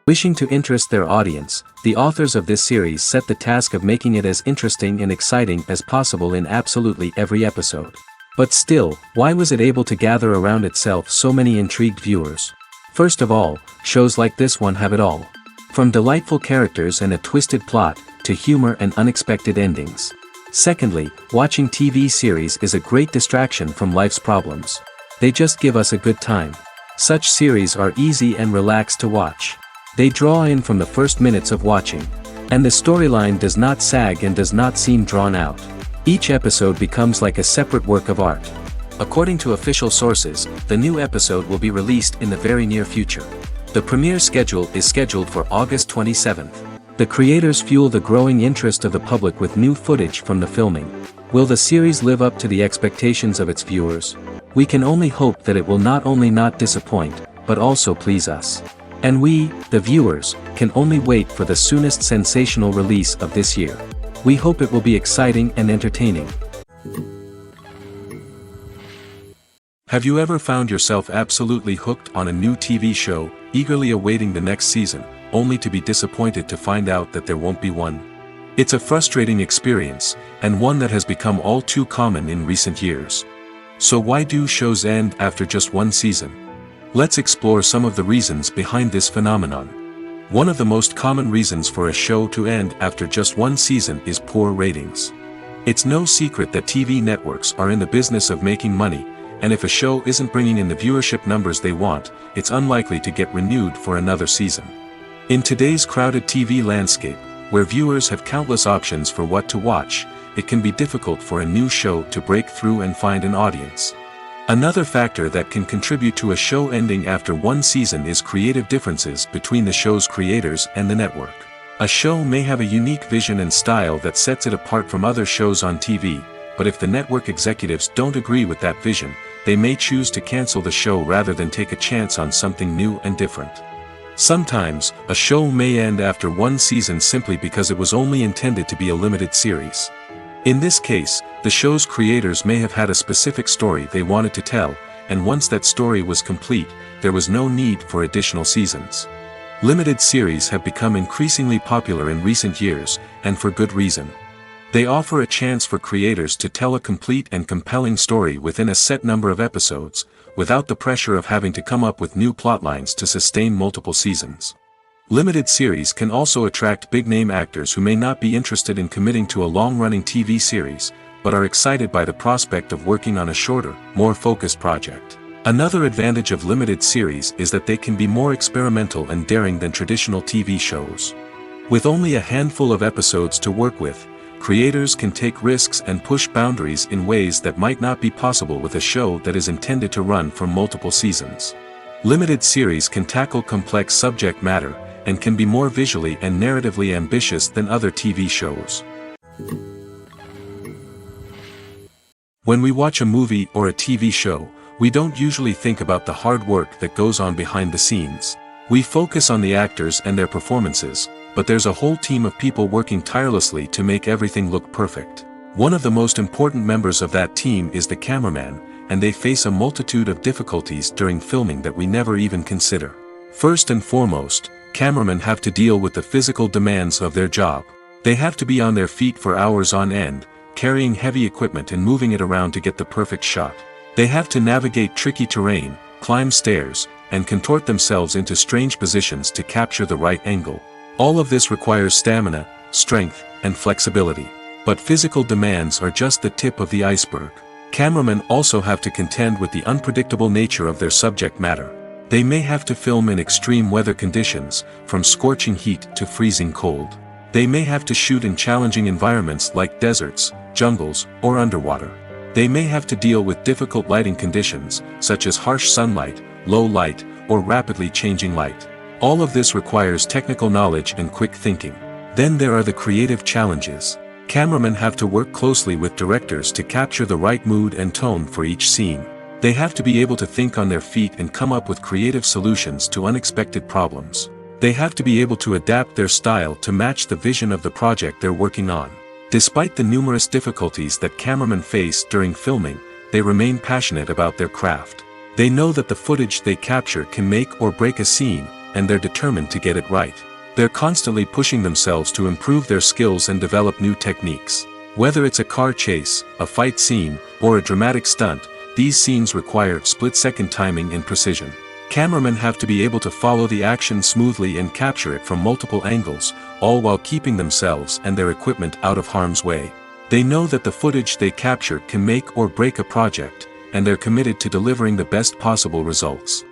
Wishing to interest their audience, the authors of this series set the task of making it as interesting and exciting as possible in absolutely every episode. But still, why was it able to gather around itself so many intrigued viewers? First of all, shows like this one have it all. From delightful characters and a twisted plot, to humor and unexpected endings. Secondly, watching TV series is a great distraction from life's problems. They just give us a good time. Such series are easy and relaxed to watch. They draw in from the first minutes of watching. And the storyline does not sag and does not seem drawn out. Each episode becomes like a separate work of art. According to official sources, the new episode will be released in the very near future. The premiere schedule is scheduled for August 27th. The creators fuel the growing interest of the public with new footage from the filming. Will the series live up to the expectations of its viewers? We can only hope that it will not only not disappoint, but also please us. And we, the viewers, can only wait for the soonest sensational release of this year. We hope it will be exciting and entertaining. Have you ever found yourself absolutely hooked on a new TV show, eagerly awaiting the next season, only to be disappointed to find out that there won't be one? It's a frustrating experience, and one that has become all too common in recent years. So why do shows end after just one season? Let's explore some of the reasons behind this phenomenon. One of the most common reasons for a show to end after just one season is poor ratings. It's no secret that TV networks are in the business of making money, and if a show isn't bringing in the viewership numbers they want, it's unlikely to get renewed for another season. In today's crowded TV landscape, where viewers have countless options for what to watch, it can be difficult for a new show to break through and find an audience. Another factor that can contribute to a show ending after one season is creative differences between the show's creators and the network. A show may have a unique vision and style that sets it apart from other shows on TV, but if the network executives don't agree with that vision, they may choose to cancel the show rather than take a chance on something new and different. Sometimes, a show may end after one season simply because it was only intended to be a limited series. In this case, the show's creators may have had a specific story they wanted to tell, and once that story was complete, there was no need for additional seasons. Limited series have become increasingly popular in recent years, and for good reason. They offer a chance for creators to tell a complete and compelling story within a set number of episodes, without the pressure of having to come up with new plotlines to sustain multiple seasons. Limited series can also attract big-name actors who may not be interested in committing to a long-running TV series, but are excited by the prospect of working on a shorter, more focused project. Another advantage of limited series is that they can be more experimental and daring than traditional TV shows. With only a handful of episodes to work with, creators can take risks and push boundaries in ways that might not be possible with a show that is intended to run for multiple seasons. Limited series can tackle complex subject matter, and can be more visually and narratively ambitious than other TV shows. When we watch a movie or a TV show, we don't usually think about the hard work that goes on behind the scenes. We focus on the actors and their performances, but there's a whole team of people working tirelessly to make everything look perfect. One of the most important members of that team is the cameraman, and they face a multitude of difficulties during filming that we never even consider. First and foremost, cameramen have to deal with the physical demands of their job. They have to be on their feet for hours on end, carrying heavy equipment and moving it around to get the perfect shot. They have to navigate tricky terrain, climb stairs, and contort themselves into strange positions to capture the right angle. All of this requires stamina, strength, and flexibility. But physical demands are just the tip of the iceberg. Cameramen also have to contend with the unpredictable nature of their subject matter. They may have to film in extreme weather conditions, from scorching heat to freezing cold. They may have to shoot in challenging environments like deserts, jungles, or underwater. They may have to deal with difficult lighting conditions, such as harsh sunlight, low light, or rapidly changing light. All of this requires technical knowledge and quick thinking. Then there are the creative challenges. Cameramen have to work closely with directors to capture the right mood and tone for each scene. They have to be able to think on their feet and come up with creative solutions to unexpected problems. They have to be able to adapt their style to match the vision of the project they're working on. Despite the numerous difficulties that cameramen face during filming, they remain passionate about their craft. They know that the footage they capture can make or break a scene, and they're determined to get it right. They're constantly pushing themselves to improve their skills and develop new techniques. Whether it's a car chase, a fight scene, or a dramatic stunt, these scenes require split-second timing and precision. Cameramen have to be able to follow the action smoothly and capture it from multiple angles, all while keeping themselves and their equipment out of harm's way. They know that the footage they capture can make or break a project, and they're committed to delivering the best possible results.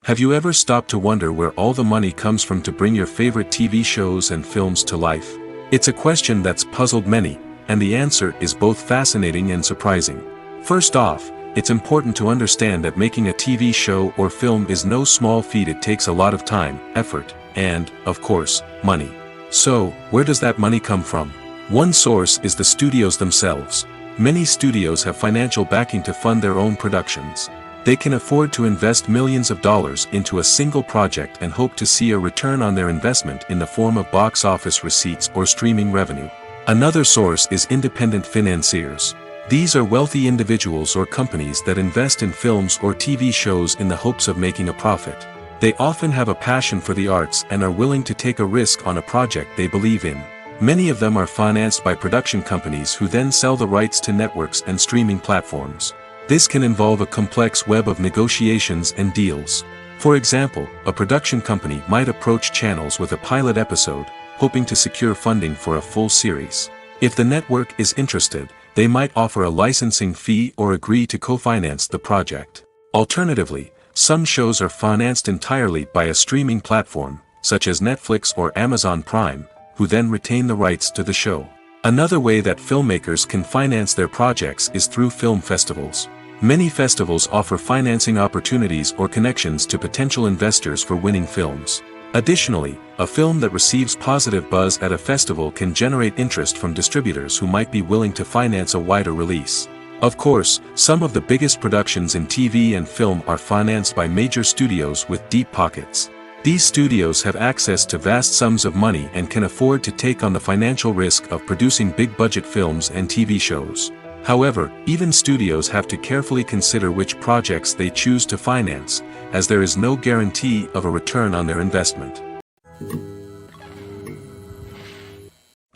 Have you ever stopped to wonder where all the money comes from to bring your favorite TV shows and films to life? It's a question that's puzzled many, and the answer is both fascinating and surprising. First off, it's important to understand that making a TV show or film is no small feat. It takes a lot of time, effort, and, of course, money. So, where does that money come from? One source is the studios themselves. Many studios have financial backing to fund their own productions. They can afford to invest millions of dollars into a single project and hope to see a return on their investment in the form of box office receipts or streaming revenue. Another source is independent financiers. These are wealthy individuals or companies that invest in films or TV shows in the hopes of making a profit. They often have a passion for the arts and are willing to take a risk on a project they believe in. Many of them are financed by production companies who then sell the rights to networks and streaming platforms. This can involve a complex web of negotiations and deals. For example, a production company might approach channels with a pilot episode, hoping to secure funding for a full series. If the network is interested, they might offer a licensing fee or agree to co-finance the project. Alternatively, some shows are financed entirely by a streaming platform, such as Netflix or Amazon Prime, who then retain the rights to the show. Another way that filmmakers can finance their projects is through film festivals. Many festivals offer financing opportunities or connections to potential investors for winning films. Additionally, a film that receives positive buzz at a festival can generate interest from distributors who might be willing to finance a wider release. Of course, some of the biggest productions in TV and film are financed by major studios with deep pockets. These studios have access to vast sums of money and can afford to take on the financial risk of producing big-budget films and TV shows. However, even studios have to carefully consider which projects they choose to finance, as there is no guarantee of a return on their investment.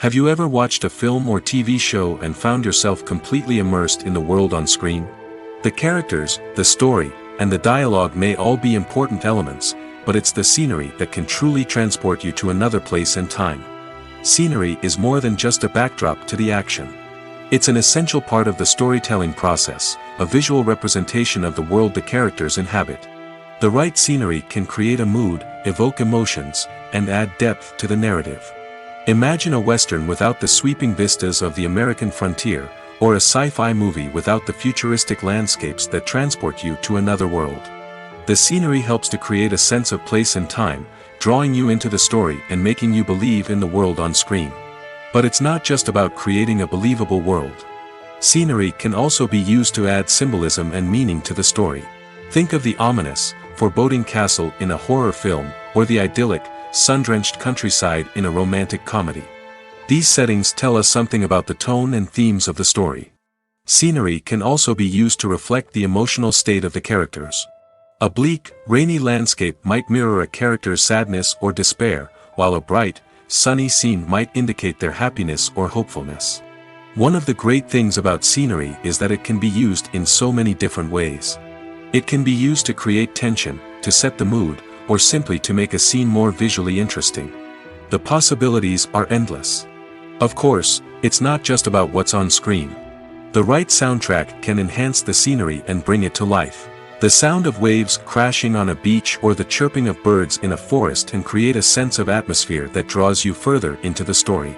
Have you ever watched a film or TV show and found yourself completely immersed in the world on screen? The characters, the story, and the dialogue may all be important elements, but it's the scenery that can truly transport you to another place and time. Scenery is more than just a backdrop to the action. It's an essential part of the storytelling process, a visual representation of the world the characters inhabit. The right scenery can create a mood, evoke emotions, and add depth to the narrative. Imagine a Western without the sweeping vistas of the American frontier, or a sci-fi movie without the futuristic landscapes that transport you to another world. The scenery helps to create a sense of place and time, drawing you into the story and making you believe in the world on screen. But it's not just about creating a believable world. Scenery can also be used to add symbolism and meaning to the story. Think of the ominous, foreboding castle in a horror film, or the idyllic, sun-drenched countryside in a romantic comedy. These settings tell us something about the tone and themes of the story. Scenery can also be used to reflect the emotional state of the characters. A bleak, rainy landscape might mirror a character's sadness or despair, while a bright, sunny scene might indicate their happiness or hopefulness. One of the great things about scenery is that it can be used in so many different ways. It can be used to create tension, to set the mood, or simply to make a scene more visually interesting. The possibilities are endless. Of course, it's not just about what's on screen. The right soundtrack can enhance the scenery and bring it to life. The sound of waves crashing on a beach or the chirping of birds in a forest can create a sense of atmosphere that draws you further into the story.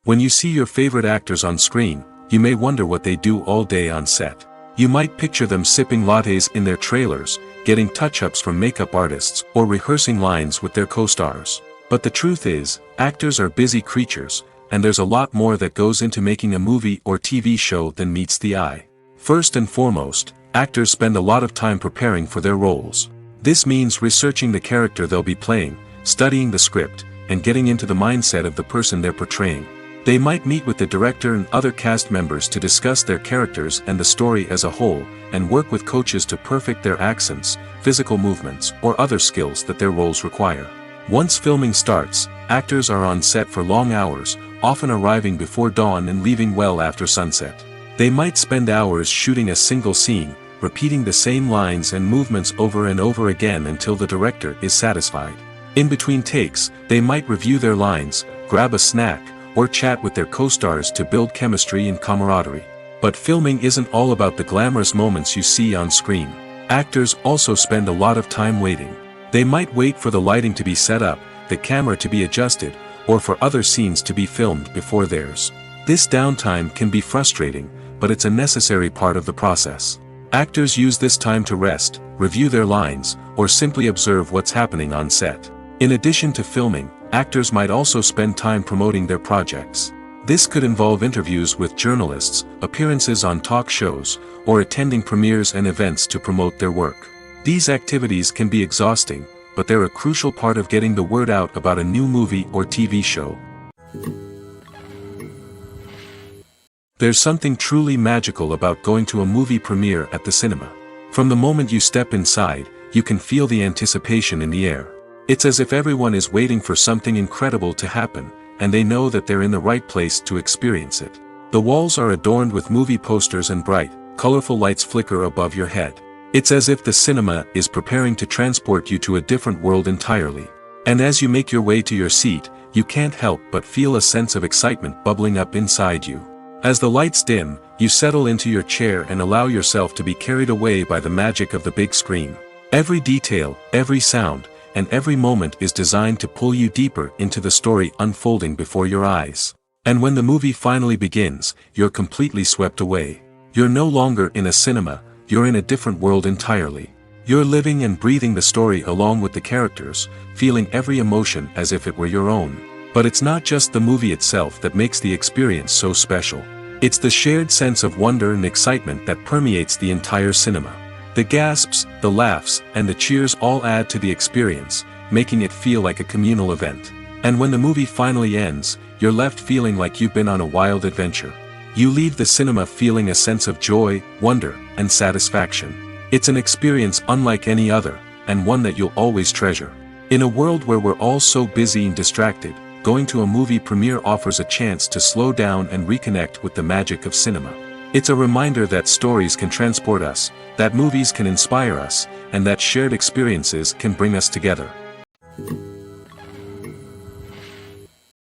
When you see your favorite actors on screen, you may wonder what they do all day on set. You might picture them sipping lattes in their trailers, getting touch-ups from makeup artists, or rehearsing lines with their co-stars. But the truth is, actors are busy creatures, and there's a lot more that goes into making a movie or TV show than meets the eye. First and foremost, actors spend a lot of time preparing for their roles. This means researching the character they'll be playing, studying the script, and getting into the mindset of the person they're portraying. They might meet with the director and other cast members to discuss their characters and the story as a whole, and work with coaches to perfect their accents, physical movements, or other skills that their roles require. Once filming starts, actors are on set for long hours, often arriving before dawn and leaving well after sunset. They might spend hours shooting a single scene, repeating the same lines and movements over and over again until the director is satisfied. In between takes, they might review their lines, grab a snack, or chat with their co-stars to build chemistry and camaraderie. But filming isn't all about the glamorous moments you see on screen. Actors also spend a lot of time waiting. They might wait for the lighting to be set up, the camera to be adjusted, or for other scenes to be filmed before theirs. This downtime can be frustrating, but it's a necessary part of the process. Actors use this time to rest, review their lines, or simply observe what's happening on set. In addition to filming, actors might also spend time promoting their projects. This could involve interviews with journalists, appearances on talk shows, or attending premieres and events to promote their work. These activities can be exhausting, but they're a crucial part of getting the word out about a new movie or TV show. There's something truly magical about going to a movie premiere at the cinema. From the moment you step inside, you can feel the anticipation in the air. It's as if everyone is waiting for something incredible to happen, and they know that they're in the right place to experience it. The walls are adorned with movie posters and bright, colorful lights flicker above your head. It's as if the cinema is preparing to transport you to a different world entirely. And as you make your way to your seat, you can't help but feel a sense of excitement bubbling up inside you. As the lights dim, you settle into your chair and allow yourself to be carried away by the magic of the big screen. Every detail, every sound, and every moment is designed to pull you deeper into the story unfolding before your eyes. And when the movie finally begins, you're completely swept away. You're no longer in a cinema, you're in a different world entirely. You're living and breathing the story along with the characters, feeling every emotion as if it were your own. But it's not just the movie itself that makes the experience so special. It's the shared sense of wonder and excitement that permeates the entire cinema. The gasps, the laughs, and the cheers all add to the experience, making it feel like a communal event. And when the movie finally ends, you're left feeling like you've been on a wild adventure. You leave the cinema feeling a sense of joy, wonder, and satisfaction. It's an experience unlike any other, and one that you'll always treasure. In a world where we're all so busy and distracted, going to a movie premiere offers a chance to slow down and reconnect with the magic of cinema. It's a reminder that stories can transport us, that movies can inspire us, and that shared experiences can bring us together.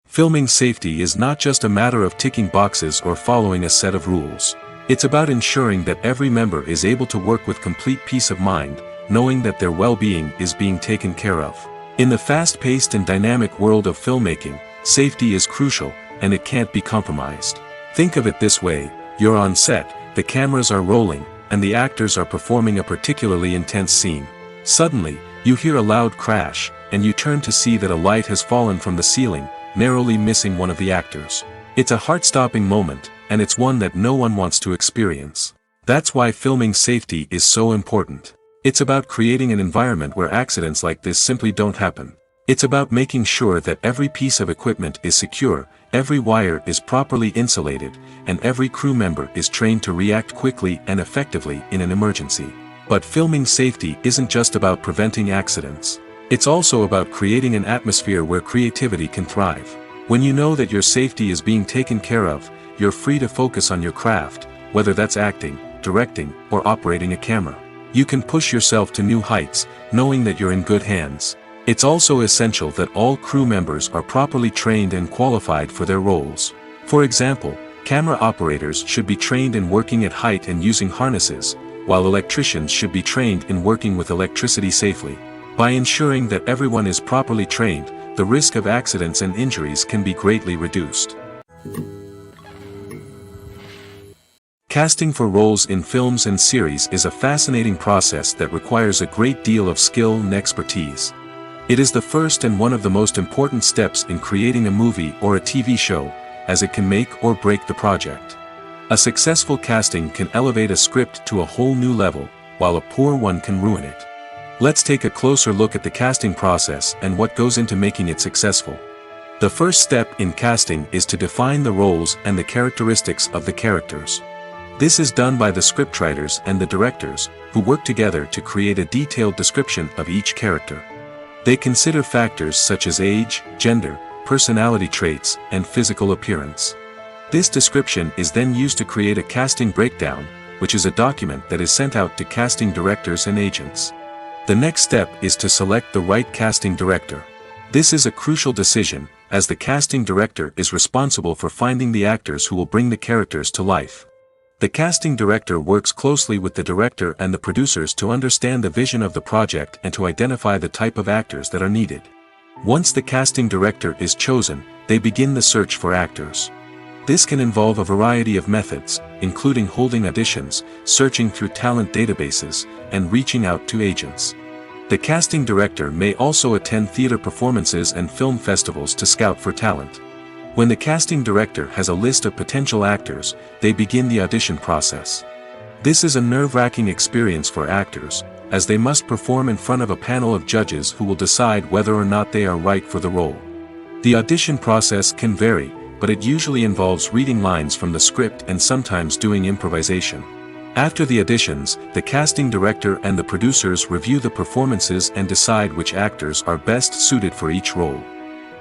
Filming safety is not just a matter of ticking boxes or following a set of rules. It's about ensuring that every member is able to work with complete peace of mind, knowing that their well-being is being taken care of. In the fast-paced and dynamic world of filmmaking, safety is crucial, and it can't be compromised. Think of it this way: you're on set, the cameras are rolling, and the actors are performing a particularly intense scene. Suddenly, you hear a loud crash, and you turn to see that a light has fallen from the ceiling, narrowly missing one of the actors. It's a heart-stopping moment, and it's one that no one wants to experience. That's why filming safety is so important. It's about creating an environment where accidents like this simply don't happen. It's about making sure that every piece of equipment is secure, every wire is properly insulated, and every crew member is trained to react quickly and effectively in an emergency. But filming safety isn't just about preventing accidents. It's also about creating an atmosphere where creativity can thrive. When you know that your safety is being taken care of, you're free to focus on your craft, whether that's acting, directing, or operating a camera. You can push yourself to new heights, knowing that you're in good hands. It's also essential that all crew members are properly trained and qualified for their roles. For example, camera operators should be trained in working at height and using harnesses, while electricians should be trained in working with electricity safely. By ensuring that everyone is properly trained, the risk of accidents and injuries can be greatly reduced. Casting for roles in films and series is a fascinating process that requires a great deal of skill and expertise. It is the first and one of the most important steps in creating a movie or a TV show, as it can make or break the project. A successful casting can elevate a script to a whole new level, while a poor one can ruin it. Let's take a closer look at the casting process and what goes into making it successful. The first step in casting is to define the roles and the characteristics of the characters. This is done by the scriptwriters and the directors, who work together to create a detailed description of each character. They consider factors such as age, gender, personality traits, and physical appearance. This description is then used to create a casting breakdown, which is a document that is sent out to casting directors and agents. The next step is to select the right casting director. This is a crucial decision, as the casting director is responsible for finding the actors who will bring the characters to life. The casting director works closely with the director and the producers to understand the vision of the project and to identify the type of actors that are needed. Once the casting director is chosen, they begin the search for actors. This can involve a variety of methods, including holding auditions, searching through talent databases, and reaching out to agents. The casting director may also attend theater performances and film festivals to scout for talent. When the casting director has a list of potential actors, they begin the audition process. This is a nerve-wracking experience for actors, as they must perform in front of a panel of judges who will decide whether or not they are right for the role. The audition process can vary, but it usually involves reading lines from the script and sometimes doing improvisation. After the auditions, the casting director and the producers review the performances and decide which actors are best suited for each role.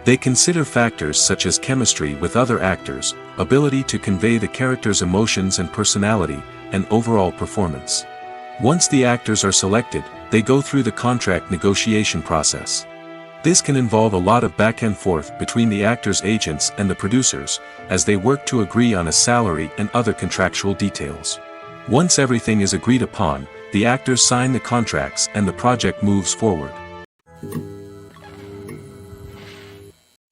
They consider factors such as chemistry with other actors, ability to convey the character's emotions and personality, and overall performance. Once the actors are selected, they go through the contract negotiation process. This can involve a lot of back and forth between the actors' agents and the producers, as they work to agree on a salary and other contractual details. Once everything is agreed upon, the actors sign the contracts and the project moves forward.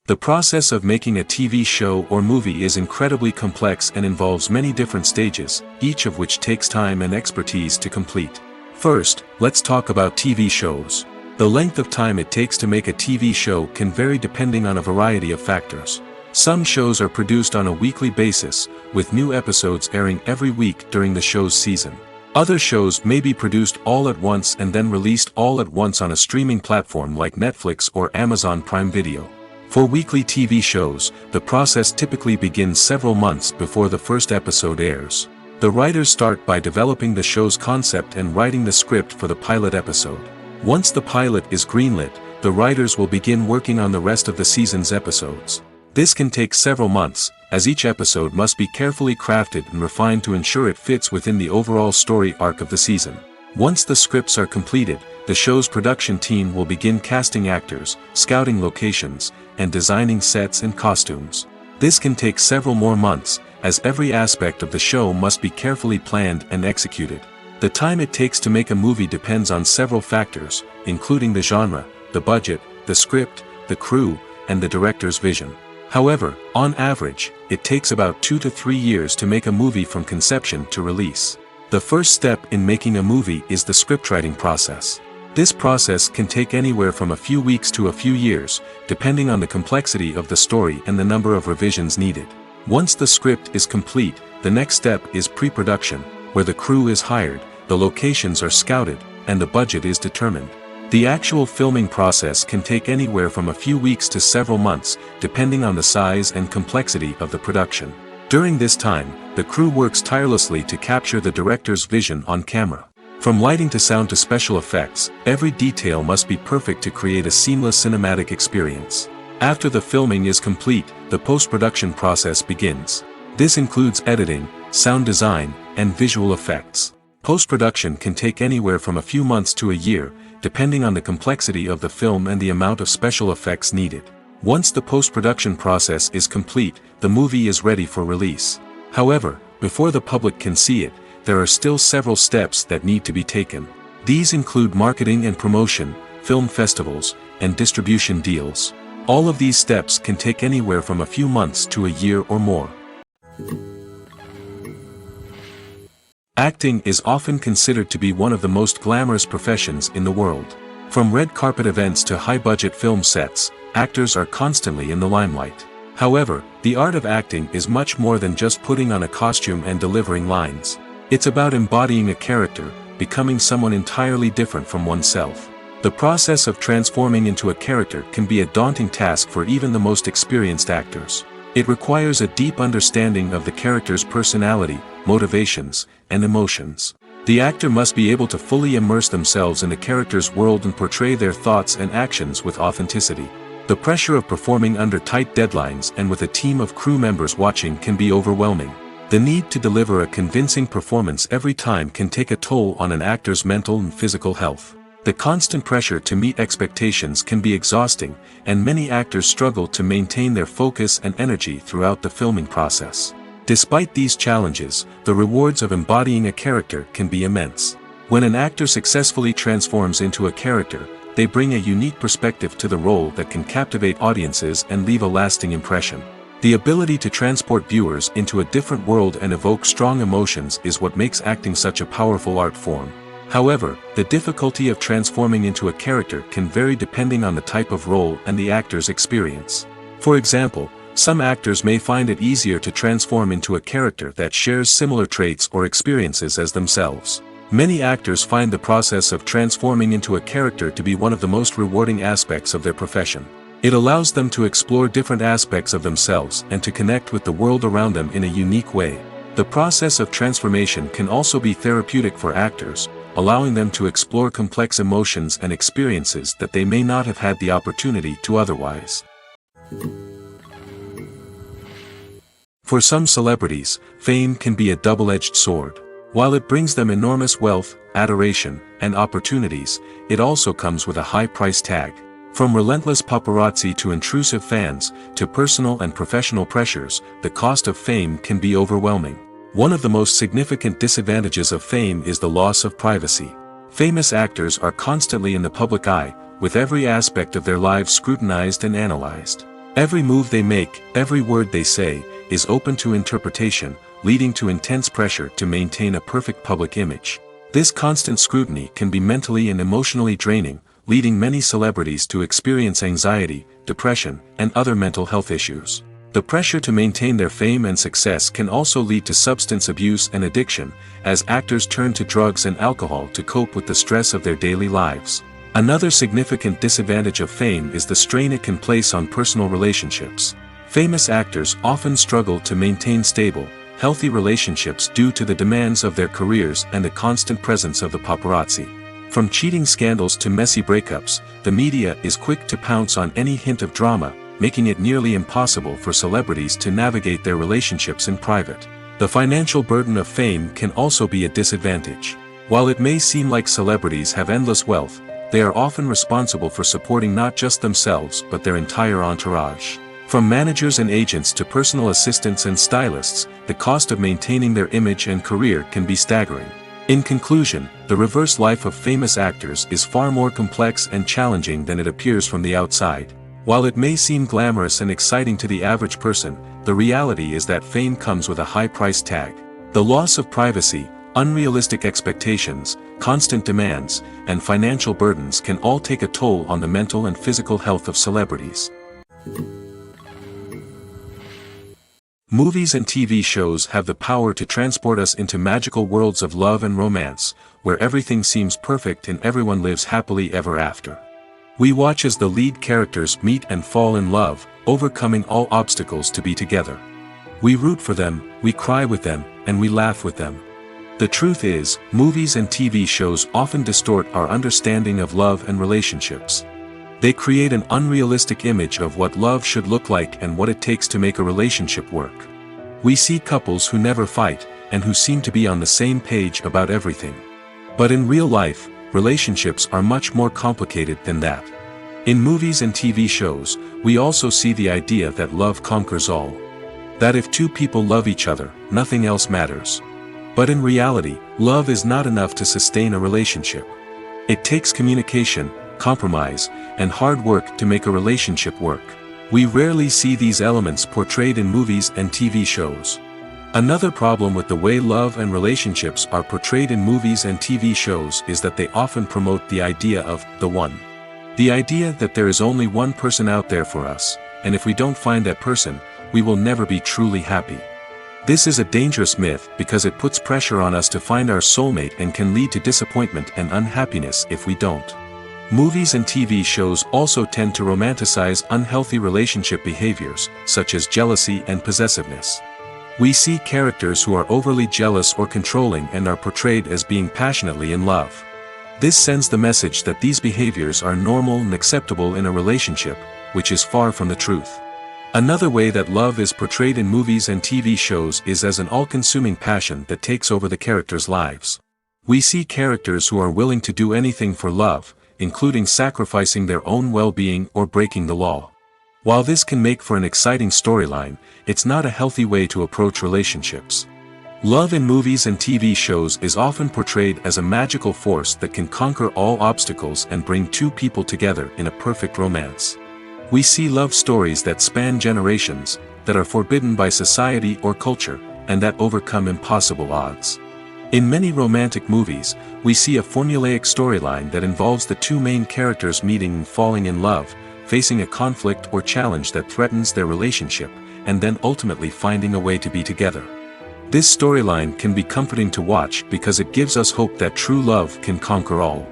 The process of making a TV show or movie is incredibly complex and involves many different stages, each of which takes time and expertise to complete. First, let's talk about TV shows. The length of time it takes to make a TV show can vary depending on a variety of factors. Some shows are produced on a weekly basis, with new episodes airing every week during the show's season. Other shows may be produced all at once and then released all at once on a streaming platform like Netflix or Amazon Prime Video. For weekly TV shows, the process typically begins several months before the first episode airs. The writers start by developing the show's concept and writing the script for the pilot episode. Once the pilot is greenlit, the writers will begin working on the rest of the season's episodes. This can take several months, as each episode must be carefully crafted and refined to ensure it fits within the overall story arc of the season. Once the scripts are completed, the show's production team will begin casting actors, scouting locations, and designing sets and costumes. This can take several more months, as every aspect of the show must be carefully planned and executed. The time it takes to make a movie depends on several factors, including the genre, the budget, the script, the crew, and the director's vision. However, on average, it takes about 2 to 3 years to make a movie from conception to release. The first step in making a movie is the scriptwriting process. This process can take anywhere from a few weeks to a few years, depending on the complexity of the story and the number of revisions needed. Once the script is complete, the next step is pre-production, where the crew is hired, the locations are scouted, and the budget is determined. The actual filming process can take anywhere from a few weeks to several months, depending on the size and complexity of the production. During this time, the crew works tirelessly to capture the director's vision on camera. From lighting to sound to special effects, every detail must be perfect to create a seamless cinematic experience. After the filming is complete, the post-production process begins. This includes editing, sound design, and visual effects. Post-production can take anywhere from a few months to a year, depending on the complexity of the film and the amount of special effects needed. Once the post-production process is complete, the movie is ready for release. However, before the public can see it, there are still several steps that need to be taken. These include marketing and promotion, film festivals, and distribution deals. All of these steps can take anywhere from a few months to a year or more. Acting is often considered to be one of the most glamorous professions in the world. From red carpet events to high-budget film sets, actors are constantly in the limelight. However, the art of acting is much more than just putting on a costume and delivering lines. It's about embodying a character, becoming someone entirely different from oneself. The process of transforming into a character can be a daunting task for even the most experienced actors. It requires a deep understanding of the character's personality, motivations, and emotions. The actor must be able to fully immerse themselves in the character's world and portray their thoughts and actions with authenticity. The pressure of performing under tight deadlines and with a team of crew members watching can be overwhelming. The need to deliver a convincing performance every time can take a toll on an actor's mental and physical health. The constant pressure to meet expectations can be exhausting, and many actors struggle to maintain their focus and energy throughout the filming process. Despite these challenges, the rewards of embodying a character can be immense. When an actor successfully transforms into a character, they bring a unique perspective to the role that can captivate audiences and leave a lasting impression. The ability to transport viewers into a different world and evoke strong emotions is what makes acting such a powerful art form. However, the difficulty of transforming into a character can vary depending on the type of role and the actor's experience. For example, some actors may find it easier to transform into a character that shares similar traits or experiences as themselves. Many actors find the process of transforming into a character to be one of the most rewarding aspects of their profession. It allows them to explore different aspects of themselves and to connect with the world around them in a unique way. The process of transformation can also be therapeutic for actors, allowing them to explore complex emotions and experiences that they may not have had the opportunity to otherwise. For some celebrities, fame can be a double-edged sword. While it brings them enormous wealth, adoration, and opportunities, it also comes with a high price tag. From relentless paparazzi to intrusive fans, to personal and professional pressures, the cost of fame can be overwhelming. One of the most significant disadvantages of fame is the loss of privacy. Famous actors are constantly in the public eye, with every aspect of their lives scrutinized and analyzed. Every move they make, every word they say, is open to interpretation, leading to intense pressure to maintain a perfect public image. This constant scrutiny can be mentally and emotionally draining, leading many celebrities to experience anxiety, depression, and other mental health issues. The pressure to maintain their fame and success can also lead to substance abuse and addiction, as actors turn to drugs and alcohol to cope with the stress of their daily lives. Another significant disadvantage of fame is the strain it can place on personal relationships. Famous actors often struggle to maintain stable, healthy relationships due to the demands of their careers and the constant presence of the paparazzi. From cheating scandals to messy breakups, the media is quick to pounce on any hint of drama, making it nearly impossible for celebrities to navigate their relationships in private. The financial burden of fame can also be a disadvantage. While it may seem like celebrities have endless wealth, they are often responsible for supporting not just themselves but their entire entourage. From managers and agents to personal assistants and stylists, the cost of maintaining their image and career can be staggering. In conclusion, the reverse life of famous actors is far more complex and challenging than it appears from the outside. While it may seem glamorous and exciting to the average person, the reality is that fame comes with a high price tag. The loss of privacy, unrealistic expectations, constant demands, and financial burdens can all take a toll on the mental and physical health of celebrities. Movies and TV shows have the power to transport us into magical worlds of love and romance, where everything seems perfect and everyone lives happily ever after. We watch as the lead characters meet and fall in love, overcoming all obstacles to be together. We root for them, we cry with them, and we laugh with them. The truth is, movies and TV shows often distort our understanding of love and relationships. They create an unrealistic image of what love should look like and what it takes to make a relationship work. We see couples who never fight, and who seem to be on the same page about everything. But in real life, relationships are much more complicated than that. In movies and TV shows, we also see the idea that love conquers all. That if two people love each other, nothing else matters. But in reality, love is not enough to sustain a relationship. It takes communication, compromise, and hard work to make a relationship work. We rarely see these elements portrayed in movies and TV shows. Another problem with the way love and relationships are portrayed in movies and TV shows is that they often promote the idea of the one. The idea that there is only one person out there for us, and if we don't find that person, we will never be truly happy. This is a dangerous myth because it puts pressure on us to find our soulmate and can lead to disappointment and unhappiness if we don't. Movies and TV shows also tend to romanticize unhealthy relationship behaviors, such as jealousy and possessiveness. We see characters who are overly jealous or controlling and are portrayed as being passionately in love. This sends the message that these behaviors are normal and acceptable in a relationship, which is far from the truth. Another way that love is portrayed in movies and TV shows is as an all-consuming passion that takes over the characters' lives. We see characters who are willing to do anything for love, including sacrificing their own well-being or breaking the law. While this can make for an exciting storyline, it's not a healthy way to approach relationships. Love in movies and TV shows is often portrayed as a magical force that can conquer all obstacles and bring two people together in a perfect romance. We see love stories that span generations, that are forbidden by society or culture, and that overcome impossible odds. In many romantic movies, we see a formulaic storyline that involves the two main characters meeting and falling in love, facing a conflict or challenge that threatens their relationship, and then ultimately finding a way to be together. This storyline can be comforting to watch because it gives us hope that true love can conquer all.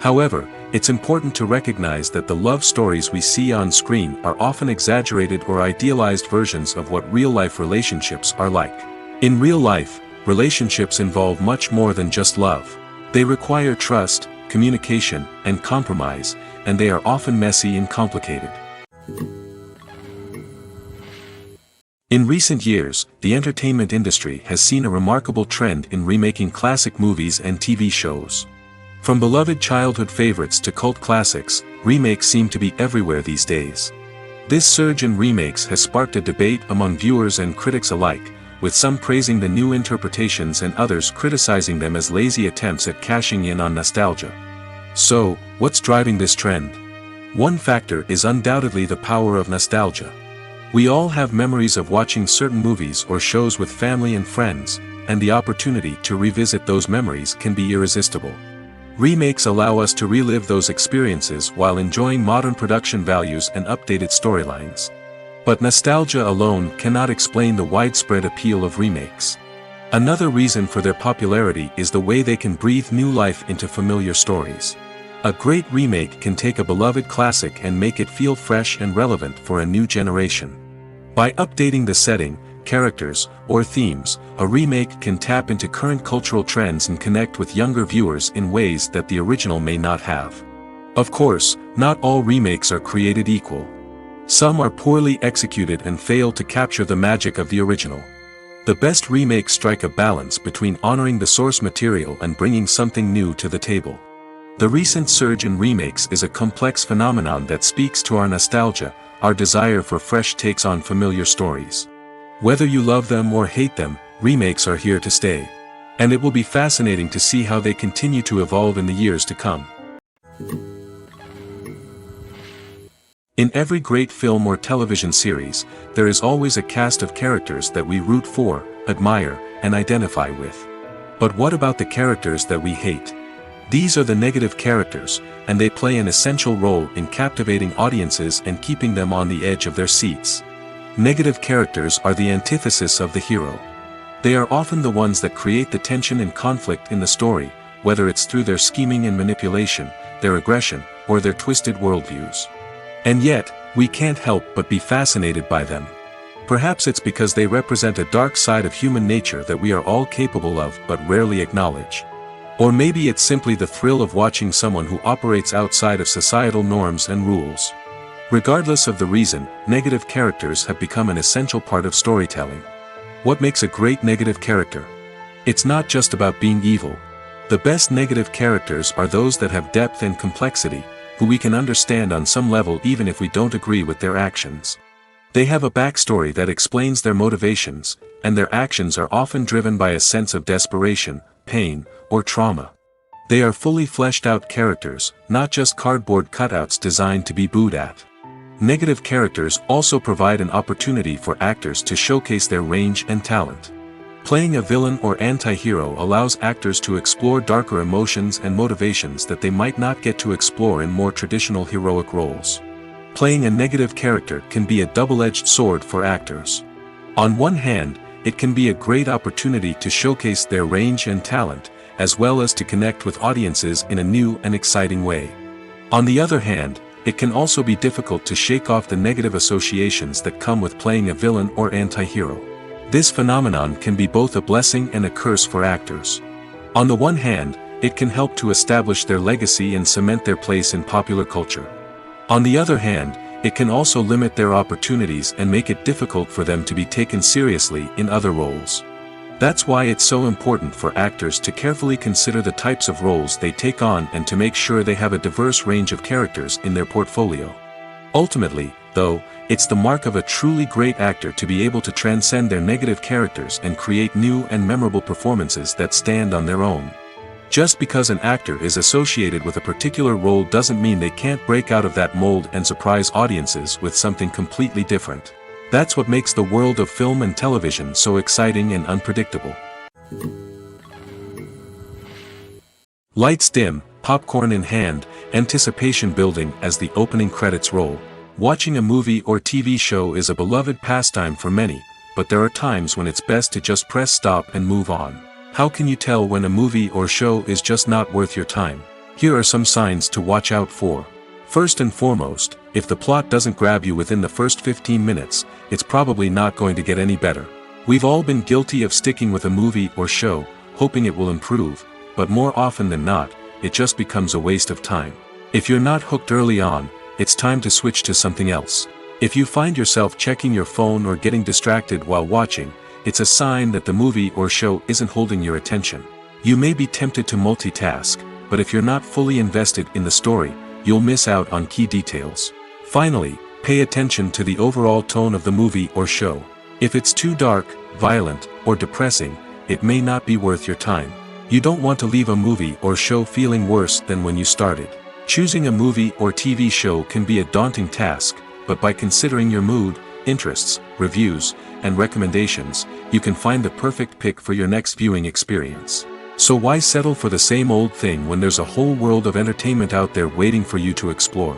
However, it's important to recognize that the love stories we see on screen are often exaggerated or idealized versions of what real-life relationships are like. In real life, relationships involve much more than just love. They require trust, communication, and compromise, and they are often messy and complicated. In recent years, the entertainment industry has seen a remarkable trend in remaking classic movies and TV shows. From beloved childhood favorites to cult classics, remakes seem to be everywhere these days. This surge in remakes has sparked a debate among viewers and critics alike, with some praising the new interpretations and others criticizing them as lazy attempts at cashing in on nostalgia. So, what's driving this trend? One factor is undoubtedly the power of nostalgia. We all have memories of watching certain movies or shows with family and friends, and the opportunity to revisit those memories can be irresistible. Remakes allow us to relive those experiences while enjoying modern production values and updated storylines. But nostalgia alone cannot explain the widespread appeal of remakes. Another reason for their popularity is the way they can breathe new life into familiar stories. A great remake can take a beloved classic and make it feel fresh and relevant for a new generation. By updating the setting, characters, or themes, a remake can tap into current cultural trends and connect with younger viewers in ways that the original may not have. Of course, not all remakes are created equal. Some are poorly executed and fail to capture the magic of the original. The best remakes strike a balance between honoring the source material and bringing something new to the table. The recent surge in remakes is a complex phenomenon that speaks to our nostalgia, our desire for fresh takes on familiar stories. Whether you love them or hate them, remakes are here to stay. And it will be fascinating to see how they continue to evolve in the years to come. In every great film or television series, there is always a cast of characters that we root for, admire, and identify with. But what about the characters that we hate? These are the negative characters, and they play an essential role in captivating audiences and keeping them on the edge of their seats. Negative characters are the antithesis of the hero. They are often the ones that create the tension and conflict in the story, whether it's through their scheming and manipulation, their aggression, or their twisted worldviews. And yet, we can't help but be fascinated by them. Perhaps it's because they represent a dark side of human nature that we are all capable of but rarely acknowledge. Or maybe it's simply the thrill of watching someone who operates outside of societal norms and rules. Regardless of the reason, negative characters have become an essential part of storytelling. What makes a great negative character? It's not just about being evil. The best negative characters are those that have depth and complexity, who we can understand on some level even if we don't agree with their actions. They have a backstory that explains their motivations, and their actions are often driven by a sense of desperation, pain, or trauma. They are fully fleshed out characters, not just cardboard cutouts designed to be booed at. Negative characters also provide an opportunity for actors to showcase their range and talent. Playing a villain or anti-hero allows actors to explore darker emotions and motivations that they might not get to explore in more traditional heroic roles. Playing a negative character can be a double-edged sword for actors. On one hand, it can be a great opportunity to showcase their range and talent, as well as to connect with audiences in a new and exciting way. On the other hand, it can also be difficult to shake off the negative associations that come with playing a villain or anti-hero. This phenomenon can be both a blessing and a curse for actors. On the one hand, it can help to establish their legacy and cement their place in popular culture. On the other hand, it can also limit their opportunities and make it difficult for them to be taken seriously in other roles. That's why it's so important for actors to carefully consider the types of roles they take on and to make sure they have a diverse range of characters in their portfolio. Ultimately, though, it's the mark of a truly great actor to be able to transcend their negative characters and create new and memorable performances that stand on their own. Just because an actor is associated with a particular role doesn't mean they can't break out of that mold and surprise audiences with something completely different. That's what makes the world of film and television so exciting and unpredictable. Lights dim, popcorn in hand, anticipation building as the opening credits roll. Watching a movie or TV show is a beloved pastime for many, but there are times when it's best to just press stop and move on. How can you tell when a movie or show is just not worth your time? Here are some signs to watch out for. First and foremost, if the plot doesn't grab you within the first 15 minutes, it's probably not going to get any better. We've all been guilty of sticking with a movie or show, hoping it will improve, but more often than not, it just becomes a waste of time. If you're not hooked early on, it's time to switch to something else. If you find yourself checking your phone or getting distracted while watching, it's a sign that the movie or show isn't holding your attention. You may be tempted to multitask, but if you're not fully invested in the story, you'll miss out on key details. Finally, pay attention to the overall tone of the movie or show. If it's too dark, violent, or depressing, it may not be worth your time. You don't want to leave a movie or show feeling worse than when you started. Choosing a movie or TV show can be a daunting task, but by considering your mood, interests, reviews, and recommendations, you can find the perfect pick for your next viewing experience. So why settle for the same old thing when there's a whole world of entertainment out there waiting for you to explore?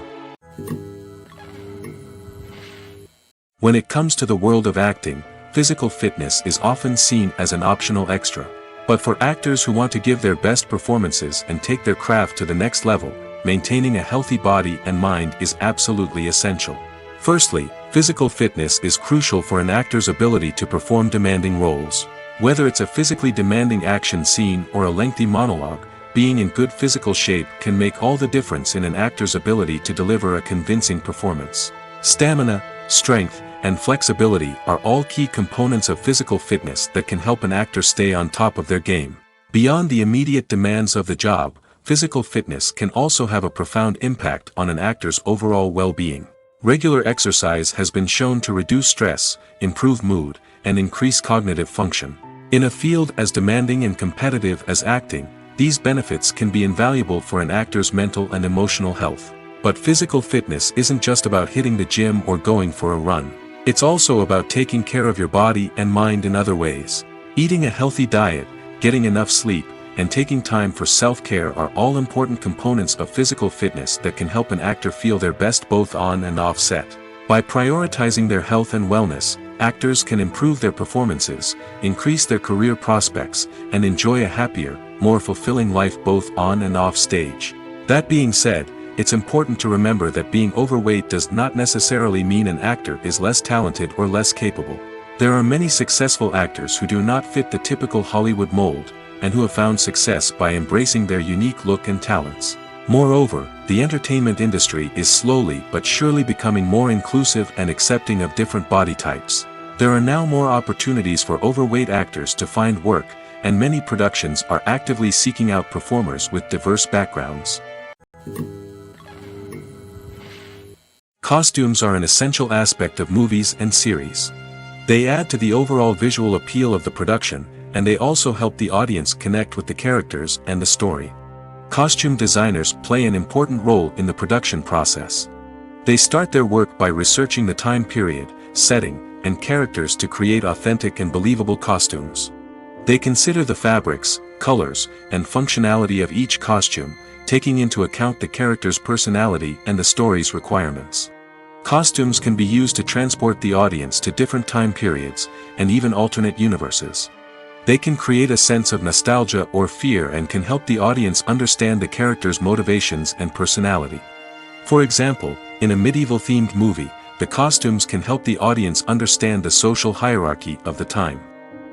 When it comes to the world of acting, physical fitness is often seen as an optional extra. But for actors who want to give their best performances and take their craft to the next level, maintaining a healthy body and mind is absolutely essential. Firstly, physical fitness is crucial for an actor's ability to perform demanding roles. Whether it's a physically demanding action scene or a lengthy monologue, being in good physical shape can make all the difference in an actor's ability to deliver a convincing performance. Stamina, strength, and flexibility are all key components of physical fitness that can help an actor stay on top of their game. Beyond the immediate demands of the job, physical fitness can also have a profound impact on an actor's overall well-being. Regular exercise has been shown to reduce stress, improve mood, and increase cognitive function. In a field as demanding and competitive as acting, these benefits can be invaluable for an actor's mental and emotional health. But physical fitness isn't just about hitting the gym or going for a run. It's also about taking care of your body and mind in other ways. Eating a healthy diet, getting enough sleep, and taking time for self-care are all important components of physical fitness that can help an actor feel their best both on and off set. By prioritizing their health and wellness, actors can improve their performances, increase their career prospects, and enjoy a happier, more fulfilling life both on and off stage. That being said, it's important to remember that being overweight does not necessarily mean an actor is less talented or less capable. There are many successful actors who do not fit the typical Hollywood mold, and who have found success by embracing their unique look and talents. Moreover, the entertainment industry is slowly but surely becoming more inclusive and accepting of different body types. There are now more opportunities for overweight actors to find work, and many productions are actively seeking out performers with diverse backgrounds. Costumes are an essential aspect of movies and series. They add to the overall visual appeal of the production, and they also help the audience connect with the characters and the story. Costume designers play an important role in the production process. They start their work by researching the time period, setting, and characters to create authentic and believable costumes. They consider the fabrics, colors, and functionality of each costume, taking into account the character's personality and the story's requirements. Costumes can be used to transport the audience to different time periods, and even alternate universes. They can create a sense of nostalgia or fear and can help the audience understand the character's motivations and personality. For example, in a medieval-themed movie, the costumes can help the audience understand the social hierarchy of the time.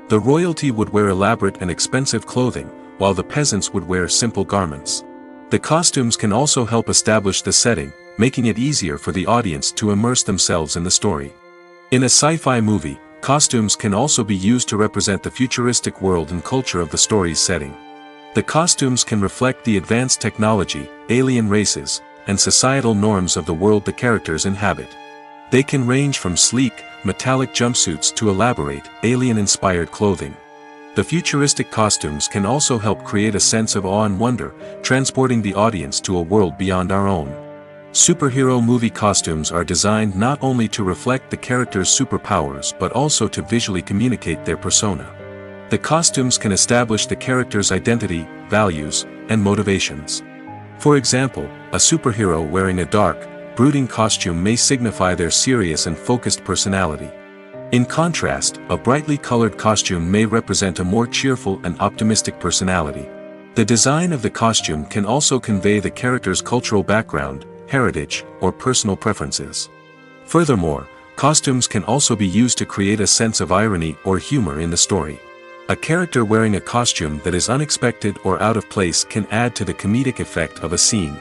The royalty would wear elaborate and expensive clothing, while the peasants would wear simple garments. The costumes can also help establish the setting, making it easier for the audience to immerse themselves in the story. In a sci-fi movie, costumes can also be used to represent the futuristic world and culture of the story's setting. The costumes can reflect the advanced technology, alien races, and societal norms of the world the characters inhabit. They can range from sleek, metallic jumpsuits to elaborate, alien-inspired clothing. The futuristic costumes can also help create a sense of awe and wonder, transporting the audience to a world beyond our own. Superhero movie costumes are designed not only to reflect the character's superpowers but also to visually communicate their persona. The costumes can establish the character's identity, values, and motivations. For example, a superhero wearing a dark, brooding costume may signify their serious and focused personality. In contrast, a brightly colored costume may represent a more cheerful and optimistic personality. The design of the costume can also convey the character's cultural background, heritage, or personal preferences. Furthermore, costumes can also be used to create a sense of irony or humor in the story. A character wearing a costume that is unexpected or out of place can add to the comedic effect of a scene.